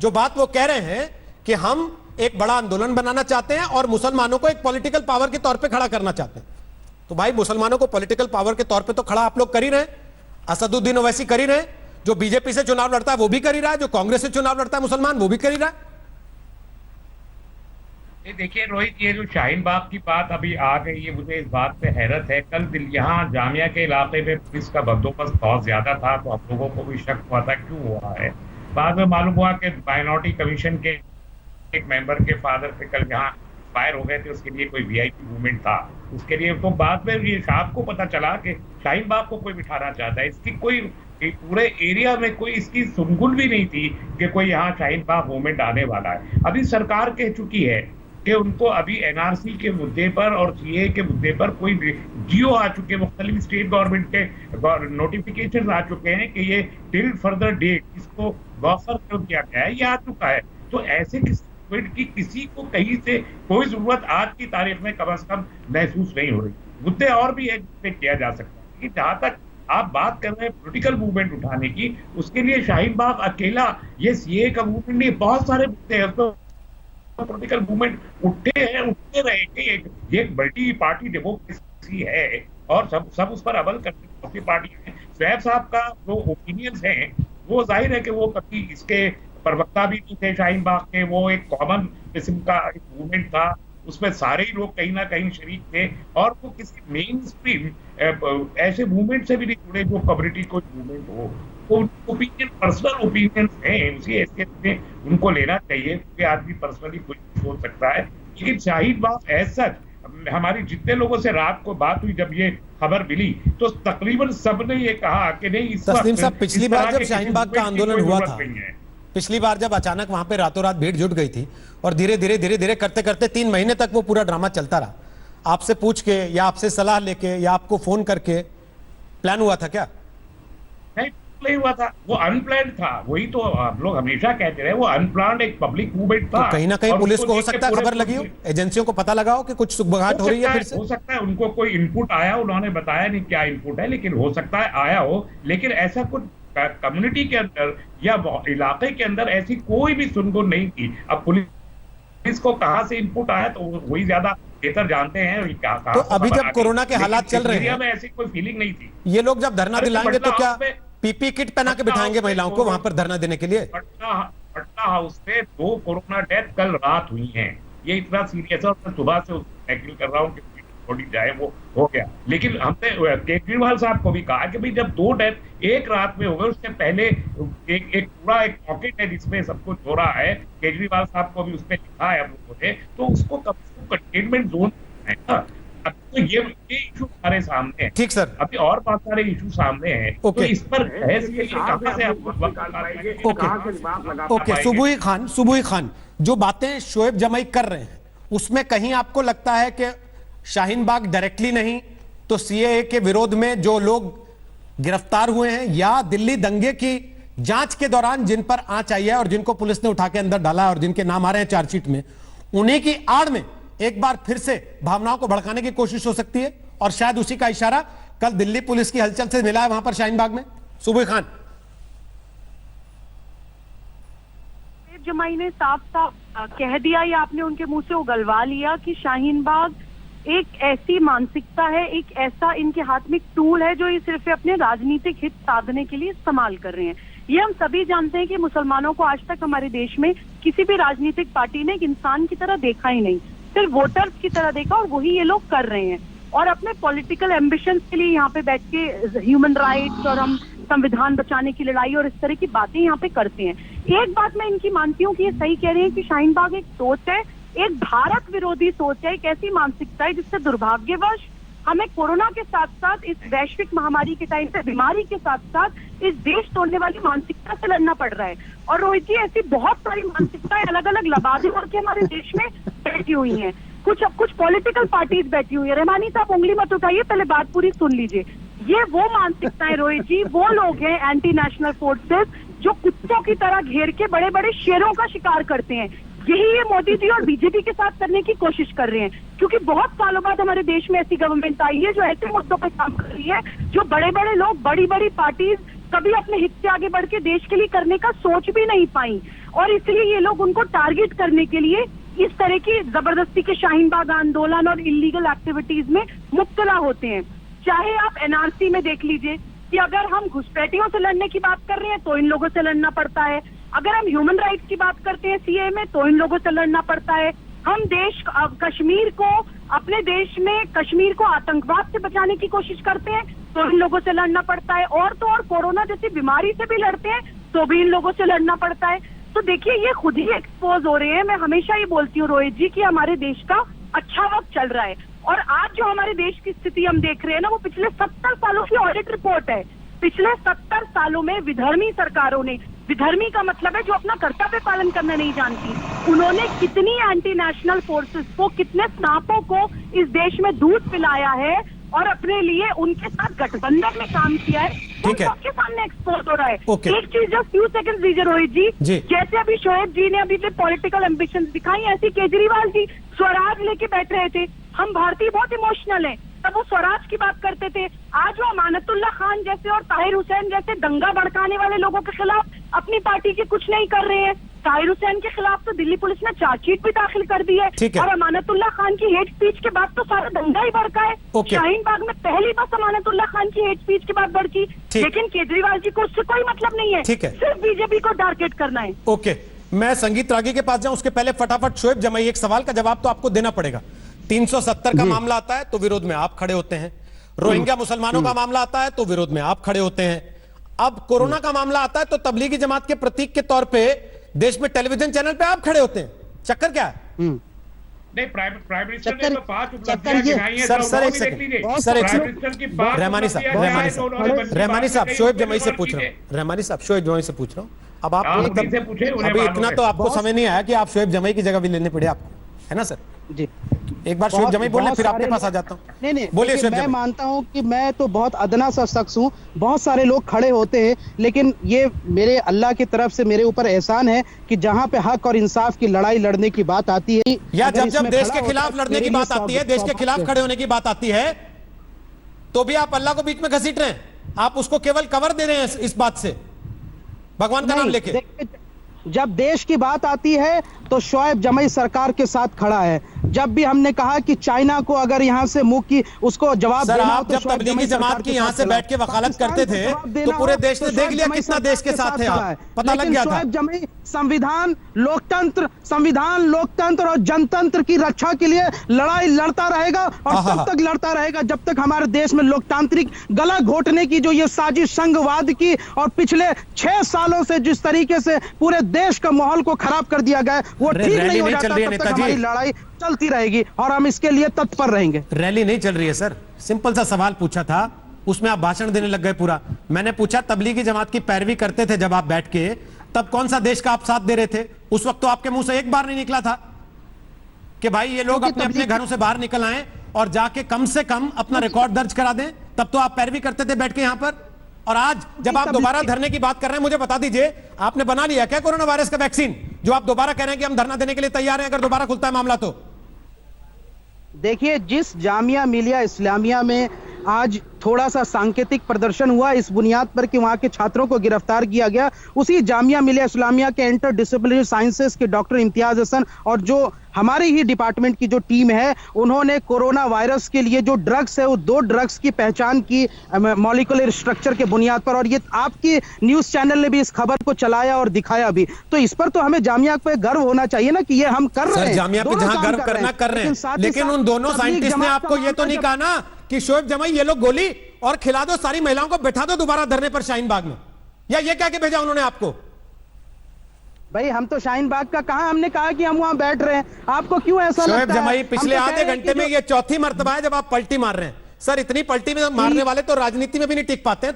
जो बात वो कह रहे हैं कि हम एक बड़ा आंदोलन बनाना चाहते हैं और मुसलमानों को एक पॉलिटिकल पावर के तौर पे खड़ा करना चाहते हैं। तो भाई, मुसलमानों को पॉलिटिकल पावर के तौर पे तो खड़ा आप लोग कर ही रहे, असदुद्दीन ओवैसी कर ही रहे, जो बीजेपी से चुनाव लड़ता है वो भी कर ही रहा है, जो कांग्रेस से चुनाव लड़ता है मुसलमान वो भी कर ही रहा है। देखिए रोहित, ये जो शाहीन बाग की बात अभी आ गई है, मुझे इस बात पे हैरत है। कल यहाँ जामिया के इलाके में पुलिस का बंदोबस्त बहुत ज्यादा था, तो आप लोगों को भी शक हुआ था क्यों हुआ है। बाद में मालूम हुआ कि माइनॉरिटी कमीशन के एक मेंबर के फादर से कल यहाँ फायर हो गए थे, उसके लिए कोई वीआईपी मूवमेंट था उसके लिए। तो बाद में ये आपको पता चला कि शाहीन बाग को कोई बिठाना चाहता है। इसकी कोई पूरे एरिया में कोई इसकी सुनगुन भी नहीं थी कि कोई यहाँ शाहीन बाग मूवमेंट आने वाला है। अभी सरकार कह चुकी है कि उनको अभी एनआरसी के मुद्दे पर और सीए के मुद्दे पर कोई जियो आ चुके, मुख्तलिफ स्टेट गवर्नमेंट के नोटिफिकेशन आ चुके हैं कि ये टिल फर्दर डेट इसको बफर किया गया है, ये आ चुका है। तो ऐसे की किसी को कहीं से कोई जरूरत आज की तारीख में कम से कम महसूस नहीं हो रही। मुद्दे और भी है जिसपे किया जा सकता है, कि जहां तक आप बात कर रहे हैं पॉलिटिकल मूवमेंट उठाने की, उसके लिए शाहीन बाग अकेला ये सीए का मूवमेंट नहीं, बहुत सारे मुद्दे हैं तो पॉलिटिकल मूवमेंट उठते रहेंगे। ये मल्टी पार्टी डेमोक्रेसी है और सब उस पर अमल करती पार्टी है। शोएब साहब का जो ओपिनियंस है वो जाहिर है कि वो कभी इसके प्रवक्ता भी नहीं थे शाहीन बाग के, वो एक कॉमन किस्म का एक मूवमेंट था उसमें सारे ही लोग कहीं ना कहीं शरीक थे और वो किसी मेन स्ट्रीम ऐसे मूवमेंट से भी नहीं जुड़े जो कम्युनिटी को मूवमेंट हो। वो ओपिनियन, पर्सनल ओपिनियन है, उसी हैसियत में उनको लेना चाहिए। कोई आदमी पर्सनली कुछ सोच सकता है, लेकिन शाहीन बाग ऐसा हमारी जितने लोगों से रात को बात हुई जब ये खबर मिली तो तकरीबन सबने ये कहा कि नहीं, इस तस्लीम वक्त साहब, पिछली इस तरह बार जब के शाहीन बाग का movement की आंदोलन कोई हुआ जरूरत था, नहीं है। पिछली बार जब अचानक वहां पे रातों रात भीड़ जुट गई थी और धीरे धीरे करते करते 3 महीने तक वो पूरा ड्रामा चलता रहा, आपसे पूछ के या आपसे सलाह लेके या आपको फोन करके प्लान हुआ था क्या? नहीं हुआ था, वो अनप्लान्ड था। वही तो आप लोग हमेशा कहते रहे, वो अनप्लान्ड एक पब्लिक मूवमेंट था। तो कहीं ना कहीं और पुलिस उसको को हो देख के सकता है पूरे खबर लगी हो, एजेंसियों को पता लगा हो कि कुछ सुगबुगाहट हो रही है फिर से। हो सकता है उनको कोई इनपुट आया, उन्होंने बताया नहीं क्या इनपुट है, लेकिन हो सकता है आया हो। लेकिन ऐसा कुछ कम्युनिटी के अंदर या इलाके के अंदर ऐसी कोई भी सुनगुन नहीं थी। अब पुलिस को कहां से इनपुट आया तो वही ज्यादा बेहतर जानते हैं। तो अभी जब कोरोना के हालात चल रहे हैं, में ऐसी कोई फीलिंग नहीं थी। ये लोग जब धरना दिलाएंगे तो क्या पीपी किट पहना के बिठाएंगे महिलाओं को वहां पर धरना देने के लिए? पटना हाउस पे 2 कोरोना डेथ कल रात हुई हैं। ये इतना सीरियस है और मैं सुबह से टैकल कर रहा हूँ कि थोड़ी जाए, वो हो गया। लेकिन हमने केजरीवाल साहब को भी कहा कि भाई जब 2 डेथ एक रात में हो गए, उससे पहले एक पूरा एक पॉकेट है जिसमें सब कुछ हो रहा है। केजरीवाल साहब को भी उस पर लिखा है हम लोगों ने, तो उसको कंटेनमेंट जोन है ना। तो ये इशू हमारे सामने है। ठीक सर, अभी और बहुत सारे इशू सामने हैं। तो इस पर बहस के लिए कहां से आप ओके सुबुई खान, जो बातें शोएब जमाई कर रहे हैं उसमें कहीं आपको लगता है कि शाहीन बाग डायरेक्टली नहीं तो सीएए के विरोध में जो लोग गिरफ्तार हुए हैं या दिल्ली दंगे की जांच के दौरान जिन पर आंच आई है और जिनको पुलिस ने उठा के अंदर डाला और जिनके नाम आ रहे हैं चार्जशीट में, उन्हीं की आड़ में एक बार फिर से भावनाओं को भड़काने की कोशिश हो सकती है? और शायद उसी का इशारा कल दिल्ली पुलिस की हलचल से मिला है वहां पर शाहीन बाग में। सुबुई खान जमाई ने साफ साफ कह दिया या आपने उनके मुंह से उगलवा लिया कि शाहीन बाग एक ऐसी मानसिकता है, एक ऐसा इनके हाथ में टूल है जो ये सिर्फ अपने राजनीतिक हित साधने के लिए इस्तेमाल कर रहे हैं। ये हम सभी जानते हैं कि मुसलमानों को आज तक हमारे देश में किसी भी राजनीतिक पार्टी ने एक इंसान की तरह देखा ही नहीं, सिर्फ वोटर्स की तरह देखा, और वही ये लोग कर रहे हैं। और अपने पॉलिटिकल एम्बिशंस के लिए यहाँ पे बैठ के ह्यूमन राइट्स और हम संविधान बचाने की लड़ाई और इस तरह की बातें यहाँ पे करते हैं। एक बात मैं इनकी मानती हूँ कि ये सही कह रहे हैं कि शाहीन बाग एक सोच है, एक भारत विरोधी सोच है, एक ऐसी मानसिकता है जिससे दुर्भाग्यवश हमें कोरोना के साथ साथ इस वैश्विक महामारी के टाइम पे बीमारी के साथ साथ इस देश तोड़ने वाली मानसिकता से लड़ना पड़ रहा है। और रोहित जी, ऐसी बहुत सारी मानसिकताएं अलग अलग लबादे करके हमारे देश में बैठी हुई हैं। कुछ पॉलिटिकल पार्टीज बैठी हुई है। रहमानी साहब उंगली मत उठाइए, पहले बात पूरी सुन लीजिए। ये वो मानसिकताएं रोहित जी, वो लोग हैं एंटी नेशनल फोर्सेस जो कुत्तों की तरह घेर के बड़े बड़े शेरों का शिकार करते हैं। यही ये मोदी जी और बीजेपी के साथ करने की कोशिश कर रहे हैं, क्योंकि बहुत सालों बाद हमारे देश में ऐसी गवर्नमेंट आई है जो ऐसे मुद्दों पर काम कर रही है जो बड़े बड़े लोग, बड़ी बड़ी पार्टीज कभी अपने हित से आगे बढ़ के देश के लिए करने का सोच भी नहीं पाई। और इसलिए ये लोग उनको टारगेट करने के लिए इस तरह की जबरदस्ती के शाहीन बाग आंदोलन और इलीगल एक्टिविटीज में मुब्तला होते हैं। चाहे आप एनआरसी में देख लीजिए कि अगर हम घुसपैठियों से लड़ने की बात कर रहे हैं तो इन लोगों से लड़ना पड़ता है, अगर हम ह्यूमन राइट्स की बात करते हैं सीए में तो इन लोगों से लड़ना पड़ता है, हम कश्मीर को, अपने देश में कश्मीर को आतंकवाद से बचाने की कोशिश करते हैं तो इन लोगों से लड़ना पड़ता है, और तो और कोरोना जैसी बीमारी से भी लड़ते हैं तो भी इन लोगों से लड़ना पड़ता है। तो देखिए, ये खुद ही एक्सपोज हो रहे हैं। मैं हमेशा ये बोलती हूँ रोहित जी कि हमारे देश का अच्छा वक्त चल रहा है, और आज जो हमारे देश की स्थिति हम देख रहे हैं ना, वो पिछले 70 सालों की ऑडिट रिपोर्ट है। पिछले 70 सालों में विधर्मी सरकारों ने, विधर्मी का मतलब है जो अपना कर्तव्य पालन करना नहीं जानती, उन्होंने कितनी एंटी नेशनल फोर्सेस को, कितने सांपों को इस देश में दूध पिलाया है और अपने लिए उनके साथ गठबंधन में काम किया है। सबके सामने एक्सपोज हो रहा है। एक चीज जस्ट फ्यू सेकंड्स दीजिए रोहित जी, जैसे अभी शोएब जी ने अभी पॉलिटिकल एम्बिशंस दिखाई, ऐसी केजरीवाल जी स्वराज लेके बैठ रहे थे। हम भारतीय बहुत इमोशनल हैं, तब वो स्वराज की बात करते थे। आज वो अमानतुल्लाह खान जैसे और ताहिर हुसैन जैसे दंगा भड़काने वाले लोगों के खिलाफ अपनी पार्टी के कुछ नहीं कर रहे हैं। ताहिर हुसैन के खिलाफ तो दिल्ली पुलिस ने चार्जशीट भी दाखिल कर दी है, और अमानतुल्लाह खान की हेट स्पीच के बाद तो सारा दंगा ही भड़का है। शाहीन बाग में पहली बार अमानतुल्लाह खान की हेट स्पीच के बाद भड़की, लेकिन केजरीवाल जी को उससे कोई मतलब नहीं है, सिर्फ बीजेपी को टारगेट करना है। ओके मैं संगीत रागी के पास जाऊं उसके पहले फटाफट शोएब जमाई, एक सवाल का जवाब तो आपको देना पड़ेगा। 370 का मामला आता है तो विरोध में आप खड़े होते हैं, रोहिंग्या मुसलमानों का मामला आता है तो विरोध में आप खड़े होते हैं, अब कोरोना का मामला आता है तो तबलीगी जमात के प्रतीक के तौर पे देश में टेलीविजन चैनल पे आप खड़े होते हैं। चक्कर क्या है? नहीं, प्राइम मिनिस्टर ने तो 5 उपलब्धियां गिनाई हैं। सर एक देख सेकंड, लीजिए, सर एक प्राइम मिनिस्टर की 5 रहमानी साहब, रहमानी साहब शोएब जमाई से पूछ रहा हूँ, रहमानी साहब शोएब जमाई से पूछ रहा हूँ। अब आप अभी इतना तो आपको समय नहीं आया कि आप शोएब जमाई की जगह भी लेने पड़े आपको, है ना सर? जी एक बार शोएब जमाई बोलने फिर आपके पास आ जाता हूँ। नहीं बोलिए शोएब मैं जमाई। मानता हूं कि मैं तो बहुत अदना सा शख्स हूं, बहुत सारे लोग खड़े होते हैं, लेकिन ये मेरे अल्लाह की तरफ से मेरे ऊपर एहसान है कि जहां पे हक और इंसाफ की लड़ाई लड़ने की बात आती है या जब देश के खिलाफ लड़ने की बात आती है, देश के खिलाफ खड़े होने की बात आती है, तो भी आप अल्लाह को बीच में घसीट रहे हैं। आप उसको केवल कवर दे रहे हैं इस बात से, भगवान का नाम लेके। जब देश की बात आती है तो शोएब जमाई सरकार के साथ खड़ा है। जब भी हमने कहा कि चाइना को अगर यहां से मुंह की उसको जवाब सर, देना आप जब तबलीगी जमात की यहां से बैठ के वकालत करते थे तो पूरे देश ने देख लिया कितना देश के साथ है आप, पता लग गया था। शोएब जमाई संविधान, लोकतंत्र और जनतंत्र की रक्षा के लिए लड़ाई लड़ता रहेगा और तब तक लड़ता रहेगा जब तक हमारे देश में लोकतांत्रिक गला घोटने की जो ये साजिश संघवाद की और पिछले 6 सालों से जिस तरीके से पूरे देश का माहौल को खराब कर दिया गया वो ठीक नहीं हो जाता, तब तक हमारी लड़ाई चलती रहेगी और हम इसके लिए तत्पर रहेंगे। रैली नहीं चल रही है सर, सिंपल सा सवाल पूछा था, उसमें आप भाषण देने लग गए पूरा। मैंने पूछा तबलीगी जमात की पैरवी करते थे जब आप बैठ के, तब कौन सा देश का आप साथ दे रहे थे? उस वक्त तो आपके मुंह से एक बार नहीं निकला था कि भाई ये लोग अपने अपने घरों से बाहर निकल आए और जाके कम से कम अपना रिकॉर्ड दर्ज करा दें। तब तो आप पैरवी करते थे बैठ के यहां पर। और आज जब आप दोबारा धरने की बात कर रहे हैं, मुझे बता दीजिए आपने बना लिया क्या कोरोना वायरस का वैक्सीन, जो आप दोबारा कह रहे हैं कि हम धरना देने के लिए तैयार हैं अगर दोबारा खुलता है मामला? तो देखिए, जिस जामिया मिलिया इस्लामिया में आज थोड़ा सा सांकेतिक प्रदर्शन हुआ इस बुनियाद पर कि वहां के छात्रों को गिरफ्तार किया गया, उसी जामिया मिलिया इस्लामिया के इंटर डिसिप्लिनरी साइंसेस के डॉक्टर इम्तियाज हसन और जो हमारी ही डिपार्टमेंट की जो टीम है, उन्होंने कोरोना वायरस के लिए जो ड्रग्स है वो 2 ड्रग्स की पहचान की मॉलिक्यूलर स्ट्रक्चर के बुनियाद पर, और ये आपकी न्यूज चैनल ने भी इस खबर को चलाया और दिखाया भी। तो इस पर तो हमें जामिया पे गर्व होना चाहिए ना कि ये हम कर रहे हैं। जामिया पे जहां गर्व करना कर रहे हैं, लेकिन उन दोनों साइंटिस्ट ने आपको ये तो नहीं कहा ना कि शोएब जमाई ये लोग गोली और खिला दो सारी महिलाओं को, बैठा दो दोबारा धरने पर शाहीन बाग में, या ये क्या के भेजा उन्होंने आपको? भाई हम तो शाहीन बाग का कहा, हमने कहा कि हम वहां बैठ रहे हैं, आपको क्यों ऐसा लगता है? शोएब जमाई पिछले आधे घंटे में ये चौथी मर्तबा है जब आप पलटी मार रहे हैं। सर, इतनी पलटी में मारने वाले तो राजनीति में भी नहीं टिक पाते हैं।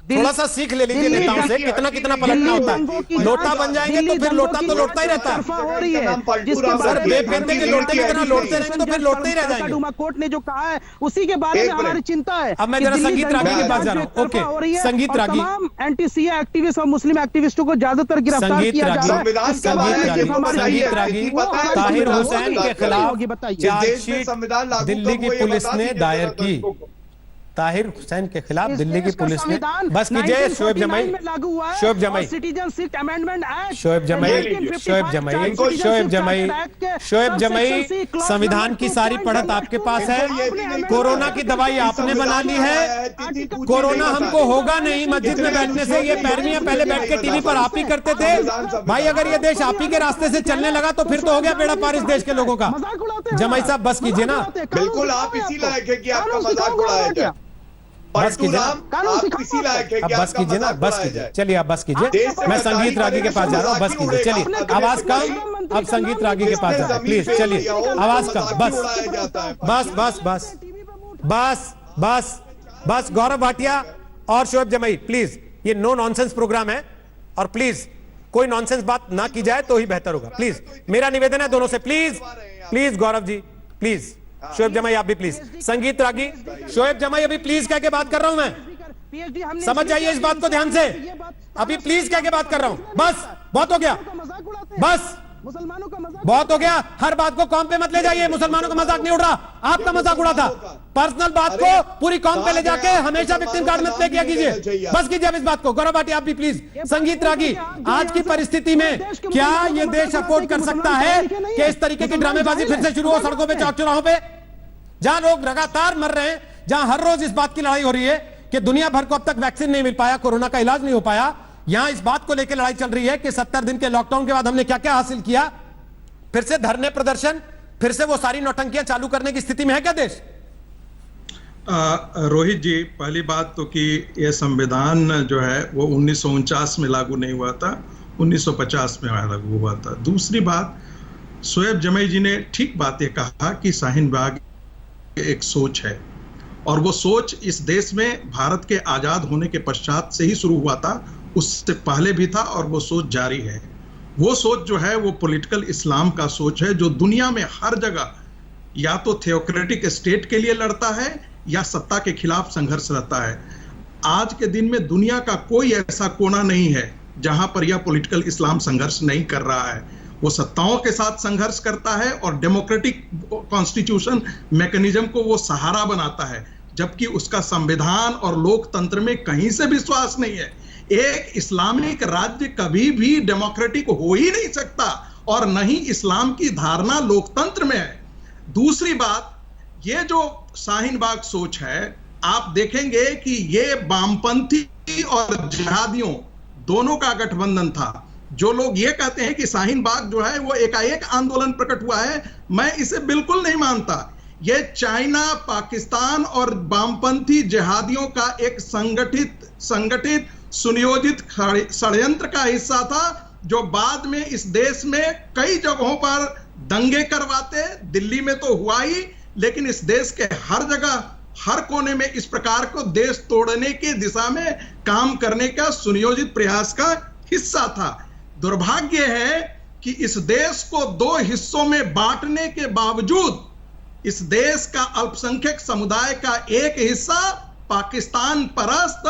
थोड़ा सा सीख ले लीजिए नेताओं से, कितना कितना पलटना होता है। लोटा बन जाएंगे तो फिर लोटा तो लोटता ही रहता है। सर, बेपेंदे के लोटे की तरह लोटते रहेंगे तो फिर लोटते ही रह जाएंगे। कोर्ट ने जो कहा है उसी के बारे में हमारी चिंता है। अब मैं जरा संगीत रागी के पास जा रहा हूँ। ओके, संगीत रागी। तमाम एंटी-सीए एक्टिविस्ट और मुस्लिम एक्टिविस्टों को ज्यादातर गिरफ्तार किया जा रहा है। संगीत रागी, ताहिर हुसैन के खिलाफ चार्जशीट दिल्ली की पुलिस ने दायर की। ताहिर हुसैन के खिलाफ दिल्ली की पुलिस ने, बस कीजिए शोएब जमाई, शोएब जमाई, सिटीजनशिप अमेंडमेंट एक्ट, शोएब जमाई, शोएब जमाई, शोएब जमाई, शोएब जमाई, संविधान की सारी पढ़त आपके पास है। कोरोना की दवाई आपने बना ली है। कोरोना हमको होगा नहीं मस्जिद में बैठने से, ये पैरवियां पहले बैठ के टीवी पर आप ही करते थे। भाई अगर ये देश आप ही के रास्ते से चलने लगा तो फिर तो हो गया बेड़ा पार इस देश के लोगों का। जमाई साहब बस कीजिए ना। बिल्कुल, आप इसी लायक है कि आपका मजाक उड़ाया जाए। बस कीजिए, अब बस कीजिए ना, बस कीजिए। चलिए आप बस कीजिए, मैं संगीत रागी के पास जा रहा हूँ। बस कीजिए, चलिए आवाज कम। अब संगीत रागी के पास जा रहा हूँ, प्लीज चलिए आवाज कम। बस बस बस बस बस बस बस गौरव भाटिया और शोएब जमाई, प्लीज ये नो नॉनसेंस प्रोग्राम है और प्लीज कोई नॉनसेंस बात ना की जाए तो ही बेहतर होगा। प्लीज मेरा निवेदन है दोनों से, please please Gaurav ji please, Shoaib Jamai आप भी प्लीज, संगीत रागी, शोएब जमाई अभी प्लीज कह के बात कर रहा हूं मैं, समझ जाइए इस बात को ध्यान से। अभी प्लीज कह के बात कर रहा हूं, बस बहुत हो गया, बस बहुत हो गया। हर बात को कौम पे मत ले जाइए। मुसलमानों का मजाक नहीं उड़ रहा, आपका मजाक उड़ा था। पर्सनल बात को पूरी कौम पे ले जाके हमेशा विक्टिम कार्ड मत ले किया कीजिए। बस कीजिए अब इस बात को। गौरव भाटिया आप भी प्लीज। संगीत रागी, आज की परिस्थिति में क्या ये देश अफोर्ड कर सकता है कि इस तरीके की ड्रामेबाजी फिर से शुरू हो सड़कों पे, चौक चौराहों पे, जहां लोग लगातार मर रहे हैं, जहां हर रोज इस बात की लड़ाई हो रही है कि दुनिया भर को अब तक वैक्सीन नहीं मिल पाया, कोरोना का इलाज नहीं हो पाया, यहां इस बात को लेकर लड़ाई चल रही है कि 70 दिन के लॉकडाउन के बाद हमने क्या क्या हासिल किया, फिर से धरने प्रदर्शन, फिर से वो सारी नौटंकियां चालू करने की स्थिति में है क्या देश? रोहित जी, पहली बात तो कि यह संविधान जो है वो 1949 में लागू नहीं हुआ था, 1950 में लागू हुआ था। दूसरी बात, शोएब जमई जी ने ठीक बात ये कहा कि शाहीन बाग एक सोच है, और वो सोच इस देश में भारत के आज़ाद होने के पश्चात से ही शुरू हुआ था, उससे पहले भी था, और वो सोच जारी है। वो सोच जो है वो पॉलिटिकल इस्लाम का सोच है, जो दुनिया में हर जगह या तो थियोक्रेटिक स्टेट के लिए लड़ता है या सत्ता के खिलाफ संघर्ष रहता है। आज के दिन में दुनिया का कोई ऐसा कोना नहीं है जहां पर यह पॉलिटिकल इस्लाम संघर्ष नहीं कर रहा है। वो सत्ताओं के साथ संघर्ष करता है और डेमोक्रेटिक कॉन्स्टिट्यूशन मैकेनिज्म को वो सहारा बनाता है, जबकि उसका संविधान और लोकतंत्र में कहीं से विश्वास नहीं है। एक इस्लामिक राज्य कभी भी डेमोक्रेटिक हो ही नहीं सकता, और न ही इस्लाम की धारणा लोकतंत्र में है। दूसरी बात, ये जो शाहीन बाग सोच है, आप देखेंगे कि ये वामपंथी और जिहादियों दोनों का गठबंधन था। जो लोग ये कहते हैं कि शाहीन बाग जो है वो एकाएक आंदोलन प्रकट हुआ है, मैं इसे बिल्कुल नहीं मानता। ये चाइना, पाकिस्तान और वामपंथी जिहादियों का एक संगठित सुनियोजित षड्यंत्र का हिस्सा था, जो बाद में इस देश में कई जगहों पर दंगे करवाते। दिल्ली में तो हुआ ही, लेकिन इस देश के हर जगह, हर कोने में इस प्रकार को देश तोड़ने की दिशा में काम करने का सुनियोजित प्रयास का हिस्सा था। दुर्भाग्य है कि इस देश को दो हिस्सों में बांटने के बावजूद इस देश का अल्पसंख्यक समुदाय का एक हिस्सा पाकिस्तान परस्त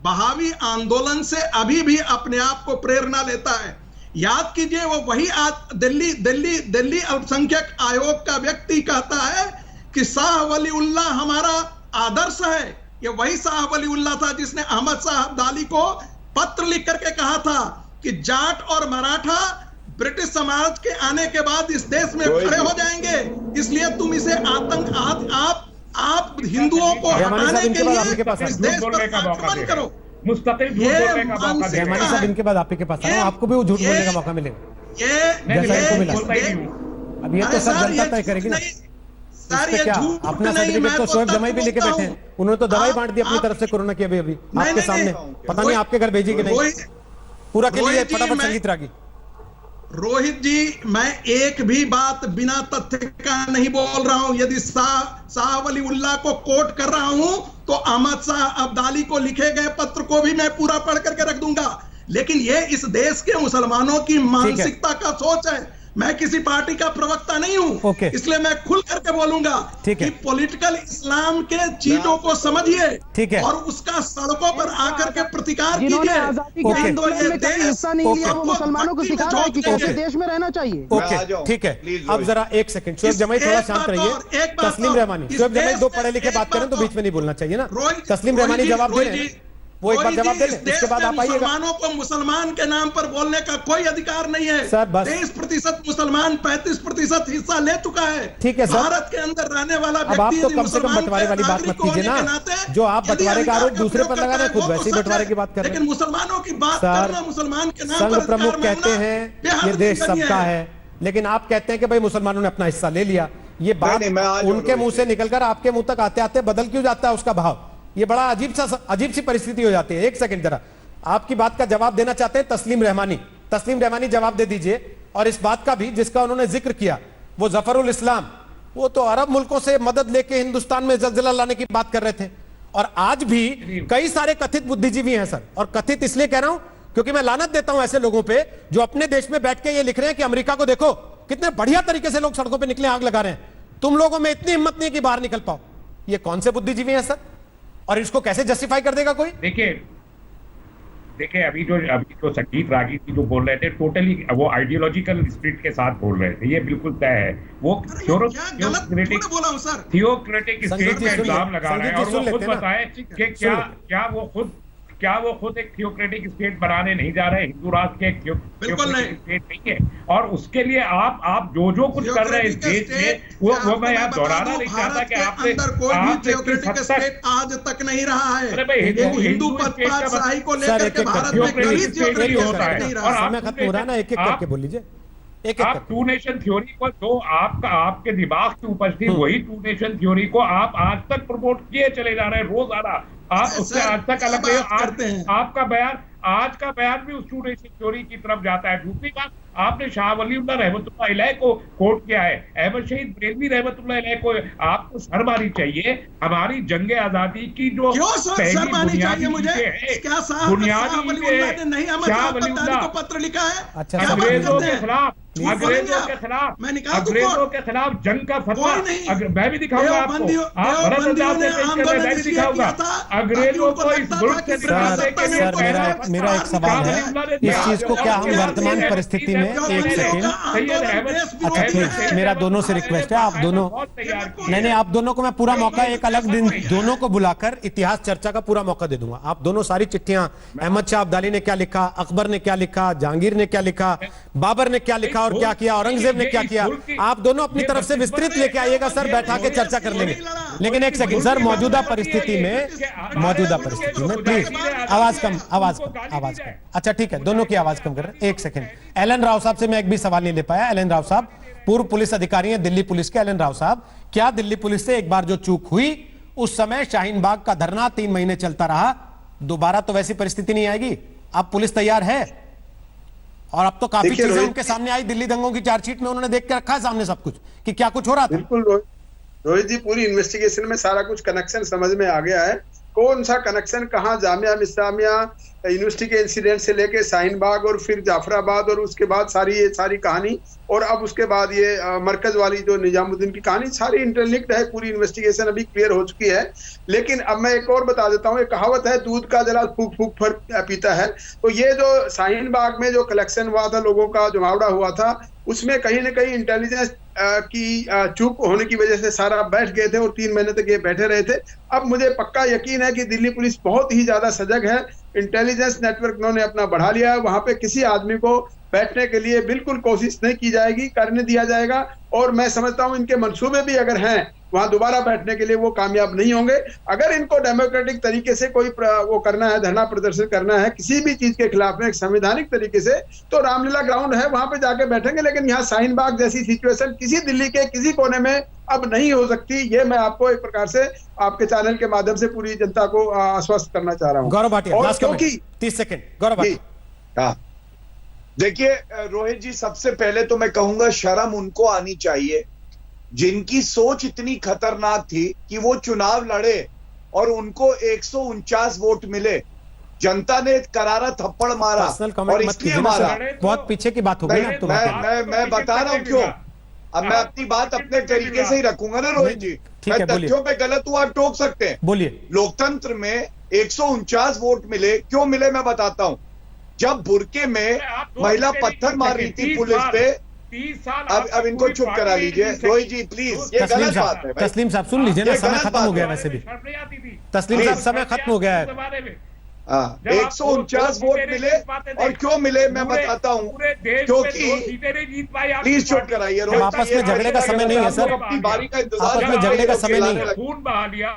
बहावी आंदोलन से अभी भी अपने आप को प्रेरणा लेता है। याद कीजिए, वो वही आज दिल्ली अल्पसंख्यक आयोग का व्यक्ति कहता है कि शाह वलीउल्लाह हमारा आदर्श है। ये वही शाह वलीउल्लाह था जिसने अहमद शाह अब्दाली को पत्र लिख करके कहा था कि जाट और मराठा ब्रिटिश समाज के आने के बाद इस देश में खड़े हो जाएंगे, इसलिए तुम इसे आप हिंदुओं को हटाने के लिए इस देश पर आक्रमण करो। मुस्तकिल झूठ बोलने का मौका दें। रहमानी साहब, इनके बाद आपके पास आए, आपको भी वो झूठ बोलने का मौका मिलेगा जैसा इनको मिला। अब ये तो सब जनता तय करेगी ना। इससे क्या, अपना सर्टिफिकेट तो शोएब जमाई भी लेके बैठे हैं, उन्होंने तो दवाई बांट दी अपनी तरफ से कोरोना की, अभी आपके सामने। पता नहीं आपके घर भेजी कि नहीं, पूरा के लिए फटाफट संगीत रागी। रोहित जी, मैं एक भी बात बिना तथ्य का नहीं बोल रहा हूं। यदि शाह वलीउल्लाह को कोट कर रहा हूं तो अहमद शाह अब्दाली को लिखे गए पत्र को भी मैं पूरा पढ़ करके रख दूंगा। लेकिन ये इस देश के मुसलमानों की मानसिकता का सोच है। मैं किसी पार्टी का प्रवक्ता नहीं हूं, इसलिए मैं खुल करके बोलूंगा कि पॉलिटिकल इस्लाम के चीजों को समझिए और उसका सड़कों पर आकर के प्रतिकार कीजिए। मुसलमानों को सिखा रहा है कि कैसे देश में रहना चाहिए। ओके, ठीक है। अब जरा एक सेकंड, शोएब जमाई थोड़ा शांत रहिए। तस्लीम रहमानी, शोएब जमाई दो पढ़े लिखे बात करें तो बीच में नहीं बोलना चाहिए ना। तस्लीम रहमानी जवाब दे रहे हैं, वो एक बार जवाब दे लें, उसके बाद आप आइएगा। मुसलमानों को मुसलमान के नाम पर बोलने का कोई अधिकार नहीं है सर। 23% मुसलमान 35% हिस्सा ले चुका है। ठीक है सर, भारत के अंदर रहने वाला अब आप तो कम से कम बंटवारे वाली बात मत कीजिए ना। जो आप बंटवारे का आरोप दूसरे पर लगा रहे हैं, खुद वैसे ही बंटवारे की बात कर रहे हैं। लेकिन मुसलमानों की बात करना, मुसलमान के नाम पर संघ प्रमुख कहते हैं ये देश सबका है, लेकिन आप कहते हैं कि भाई मुसलमानों ने अपना हिस्सा ले लिया। ये बात उनके मुंह से निकलकर आपके मुंह तक आते आते बदल क्यों जाता है उसका भाव? ये बड़ा अजीब सी परिस्थिति हो जाती है। एक सेकंड, जरा आपकी बात का जवाब देना चाहते हैं तस्लीम रहमानी। तस्लीम रहमानी जवाब दे दीजिए। और इस बात का भी जिसका उन्होंने जिक्र किया, वो जफरुल इस्लाम, वो तो अरब मुल्कों से मदद लेके हिंदुस्तान में जल्जला लाने की बात कर रहे थे। और आज भी कई सारे कथित बुद्धिजीवी हैं सर, और कथित इसलिए कह रहा हूं क्योंकि मैं लानत देता हूं ऐसे लोगों पे जो अपने देश में बैठ के ये लिख रहे हैं कि अमेरिका को देखो कितने बढ़िया तरीके से लोग सड़कों पर निकले आग लगा रहे हैं, तुम लोगों में इतनी हिम्मत नहीं कि बाहर निकल पाओ। ये कौन से बुद्धिजीवी हैं सर, और इसको कैसे जस्टिफाई कर देगा कोई? देखिए अभी जो संगीत रागी जी जो बोल रहे थे, टोटली वो आइडियोलॉजिकल स्पिरिट के साथ बोल रहे थे, ये बिल्कुल तय है। वो थियोक्रेटिक स्टेट का इल्जाम लगा रहे हैं, और वो खुद बताए कि क्या वो खुद क्या वो खुद एक थियोक्रेटिक स्टेट बनाने नहीं जा रहे? हिंदू राष्ट्र के एक थियोक्रेटिक स्टेट नहीं है, और उसके लिए आप जो कुछ कर रहे हैं इस देश में, वो मैं यहाँ दोहराना नहीं चाहता कि आपने आज तक नहीं रहा है। अरे भाई हिंदू पदशाही को लेकर के भारत में कभी थियोक्रेटिक होता है। और समय खत्म हो रहा है ना, एक एक करके बोल लीजिए। आप टू नेशन थ्योरी को, जो आपके दिमाग की उपज थी, वही टू नेशन थ्योरी को आप आज तक प्रमोट किए चले जा रहे हैं रोजाना। आप उससे आज तक अलग नहीं। आपका बयान, आज का बयान भी उस टू नेशन थ्योरी की तरफ जाता है। दूसरी बात, आपने शाह वलीउल्लाह रहमतुल्लाह अलैह को कोट किया है, अहमद शहीद बरेलवी रहमतुल्लाह अलैह को। आपको शर्म आनी चाहिए। हमारी जंगे आजादी की जो पहली बुनियादी पत्र लिखा है, अंग्रेजों के खिलाफ जंग का फतवा, मैं भी दिखाऊंगा आपको। मैं भी दिखाऊंगा अंग्रेजों को इस मुल्क से निकालने के लिए। मेरा एक सवाल है, इस चीज को क्या हम वर्तमान परिस्थिति में, एक सेकेंड, अच्छा ठीक, मेरा दोनों से रिक्वेस्ट है, आप दोनों, नहीं, आप दोनों को मैं पूरा मौका, एक अलग दिन दोनों को बुलाकर इतिहास चर्चा का पूरा मौका दे दूंगा। आप दोनों सारी चिट्ठियां, अहमद शाह अब्दाली ने क्या लिखा, अकबर ने क्या लिखा, जहांगीर ने क्या लिखा, बाबर ने क्या लिखा और क्या किया, औरंगजेब ने क्या किया, आप दोनों अपनी तरफ से विस्तृत लेके आइएगा सर, बैठा के चर्चा कर लेंगे। लेकिन एक सेकंड सर, मौजूदा परिस्थिति में प्लीज आवाज कम। अच्छा ठीक है, दोनों की आवाज कम कर रहे हैं। एक सेकंड, एलन राव साहब से मैं एक भी सवाल नहीं ले पाया। एलन राव साहब पूर्व पुलिस अधिकारी हैं दिल्ली पुलिस के। एलन राव साहब, क्या दिल्ली पुलिस से एक बार जो चूक हुई उस समय शाहीन बाग का धरना 3 महीने चलता रहा, दोबारा तो वैसी परिस्थिति नहीं आएगी? अब पुलिस तैयार है? और अब तो काफी चीजें उनके सामने आई, दिल्ली दंगों की चार्जशीट में उन्होंने देख के रखा है सामने सब कुछ कि क्या कुछ हो रहा था। बिल्कुल रोहित जी, पूरी इन्वेस्टिगेशन में सारा कुछ कनेक्शन समझ में आ गया है। कौन सा कनेक्शन कहाँ, जामिया मिस्लामिया यूनिवर्सिटी के इंसिडेंट से लेके शाहीन बाग और फिर जाफराबाद और उसके बाद सारी कहानी, और अब उसके बाद ये मरकज वाली जो निजामुद्दीन की कहानी, सारी इंटरलिंक्ड है। पूरी इन्वेस्टिगेशन अभी क्लियर हो चुकी है। लेकिन अब मैं एक और बता देता हूँ, एक कहावत है, दूध का जला फूक फूक पर पीता है। तो ये जो शाहीन बाग में जो कलेक्शन हुआ था, लोगों का जमावड़ा हुआ था, उसमें कहीं ना कहीं इंटेलिजेंस की चूक होने की वजह से सारा बैठ गए थे और 3 महीने तक ये बैठे रहे थे। अब मुझे पक्का यकीन है कि दिल्ली पुलिस बहुत ही ज्यादा सजग है। इंटेलिजेंस नेटवर्क उन्होंने अपना बढ़ा लिया है। वहां पे किसी आदमी को बैठने के लिए बिल्कुल कोशिश नहीं की जाएगी, करने दिया जाएगा। और मैं समझता हूं इनके मंसूबे भी अगर हैं वहां दोबारा बैठने के लिए, वो कामयाब नहीं होंगे। अगर इनको डेमोक्रेटिक तरीके से कोई वो करना है, धरना प्रदर्शन करना है किसी भी चीज के खिलाफ में, एक संवैधानिक तरीके से, तो रामलीला ग्राउंड है, वहां पे जाके बैठेंगे। लेकिन यहाँ शाहीन बाग जैसी सिचुएशन किसी दिल्ली के किसी कोने में अब नहीं हो सकती। ये मैं आपको एक प्रकार से आपके चैनल के माध्यम से पूरी जनता को आश्वस्त करना चाह रहा हूँ। गौरव भाटिया, क्योंकि 30 सेकंड, गौरव भाटिया। देखिए रोहित जी, सबसे पहले तो मैं कहूंगा शर्म उनको आनी चाहिए जिनकी सोच इतनी खतरनाक थी कि वो चुनाव लड़े और उनको 149 वोट मिले। जनता ने करारा थप्पड़ मारा और इसलिए मारा। बहुत पीछे की बात हो गई। मैं बता रहा हूं क्यों। अब मैं अपनी बात अपने तरीके से ही रखूंगा ना रोहित जी। मैं तथ्यों पे गलत हुआ आप टोक सकते हैं। बोलिए। लोकतंत्र में 149 वोट मिले, क्यों मिले मैं बताता हूं। जब बुरके में महिला पत्थर मार रही थी पुलिस पे, 30 साल अब इनको चुप करा लीजिए रोहित जी प्लीज, ये गलत बात है। तस्लीम साहब सुन लीजिए ना, समय खत्म हो गया वैसे भी। तस्लीम साहब समय खत्म हो गया है। 149 वोट मिले और क्यों मिले मैं बताता हूँ, क्योंकि प्लीज चुप कराइए। आपस में झगड़े का समय नहीं है सर, अपनी बारी का इंतजार, आपस में झगड़े का समय नहीं है। खून बहा लिया।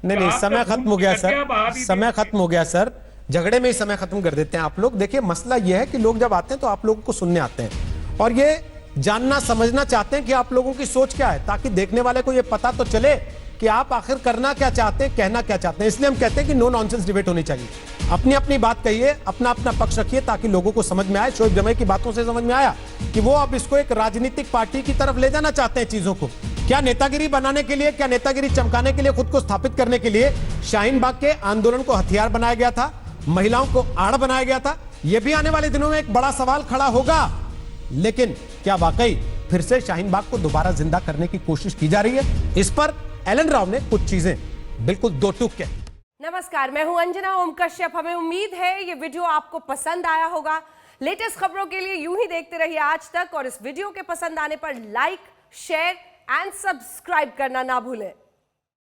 नहीं, समय खत्म हो गया सर, समय खत्म हो गया सर। झगड़े में ही समय खत्म कर देते हैं आप लोग। देखिए मसला यह है कि लोग जब आते हैं तो आप लोगों को सुनने आते हैं और ये जानना समझना चाहते हैं कि आप लोगों की सोच क्या है, ताकि देखने वाले को ये पता तो चले कि आप आखिर करना क्या चाहते हैं, कहना क्या चाहते हैं। इसलिए हम कहते हैं कि नो नॉनसेंस डिबेट होनी चाहिए। अपनी अपनी बात कहिए, अपना अपना पक्ष रखिए, ताकि लोगों को समझ में आए। शोएब जमाई की बातों से समझ में आया कि वो अब इसको एक राजनीतिक पार्टी की तरफ ले जाना चाहते हैं चीजों को। क्या नेतागिरी बनाने के लिए, क्या नेतागिरी चमकाने के लिए, खुद को स्थापित करने के लिए शाहीन बाग के आंदोलन को हथियार बनाया गया था, महिलाओं को आड़ बनाया गया था। यह भी आने वाले दिनों में एक बड़ा सवाल खड़ा होगा। लेकिन क्या वाकई फिर से शाहीन बाग को दोबारा जिंदा करने की कोशिश की जा रही है? इस पर एलन राव ने कुछ चीजें बिल्कुल दो टूक के। नमस्कार, मैं हूं अंजना ओम कश्यप। हमें उम्मीद है ये वीडियो आपको पसंद आया होगा। लेटेस्ट खबरों के लिए यूं ही देखते रहिए आज तक, और इस वीडियो के पसंद आने पर लाइक, शेयर एंड सब्सक्राइब करना ना भूलें।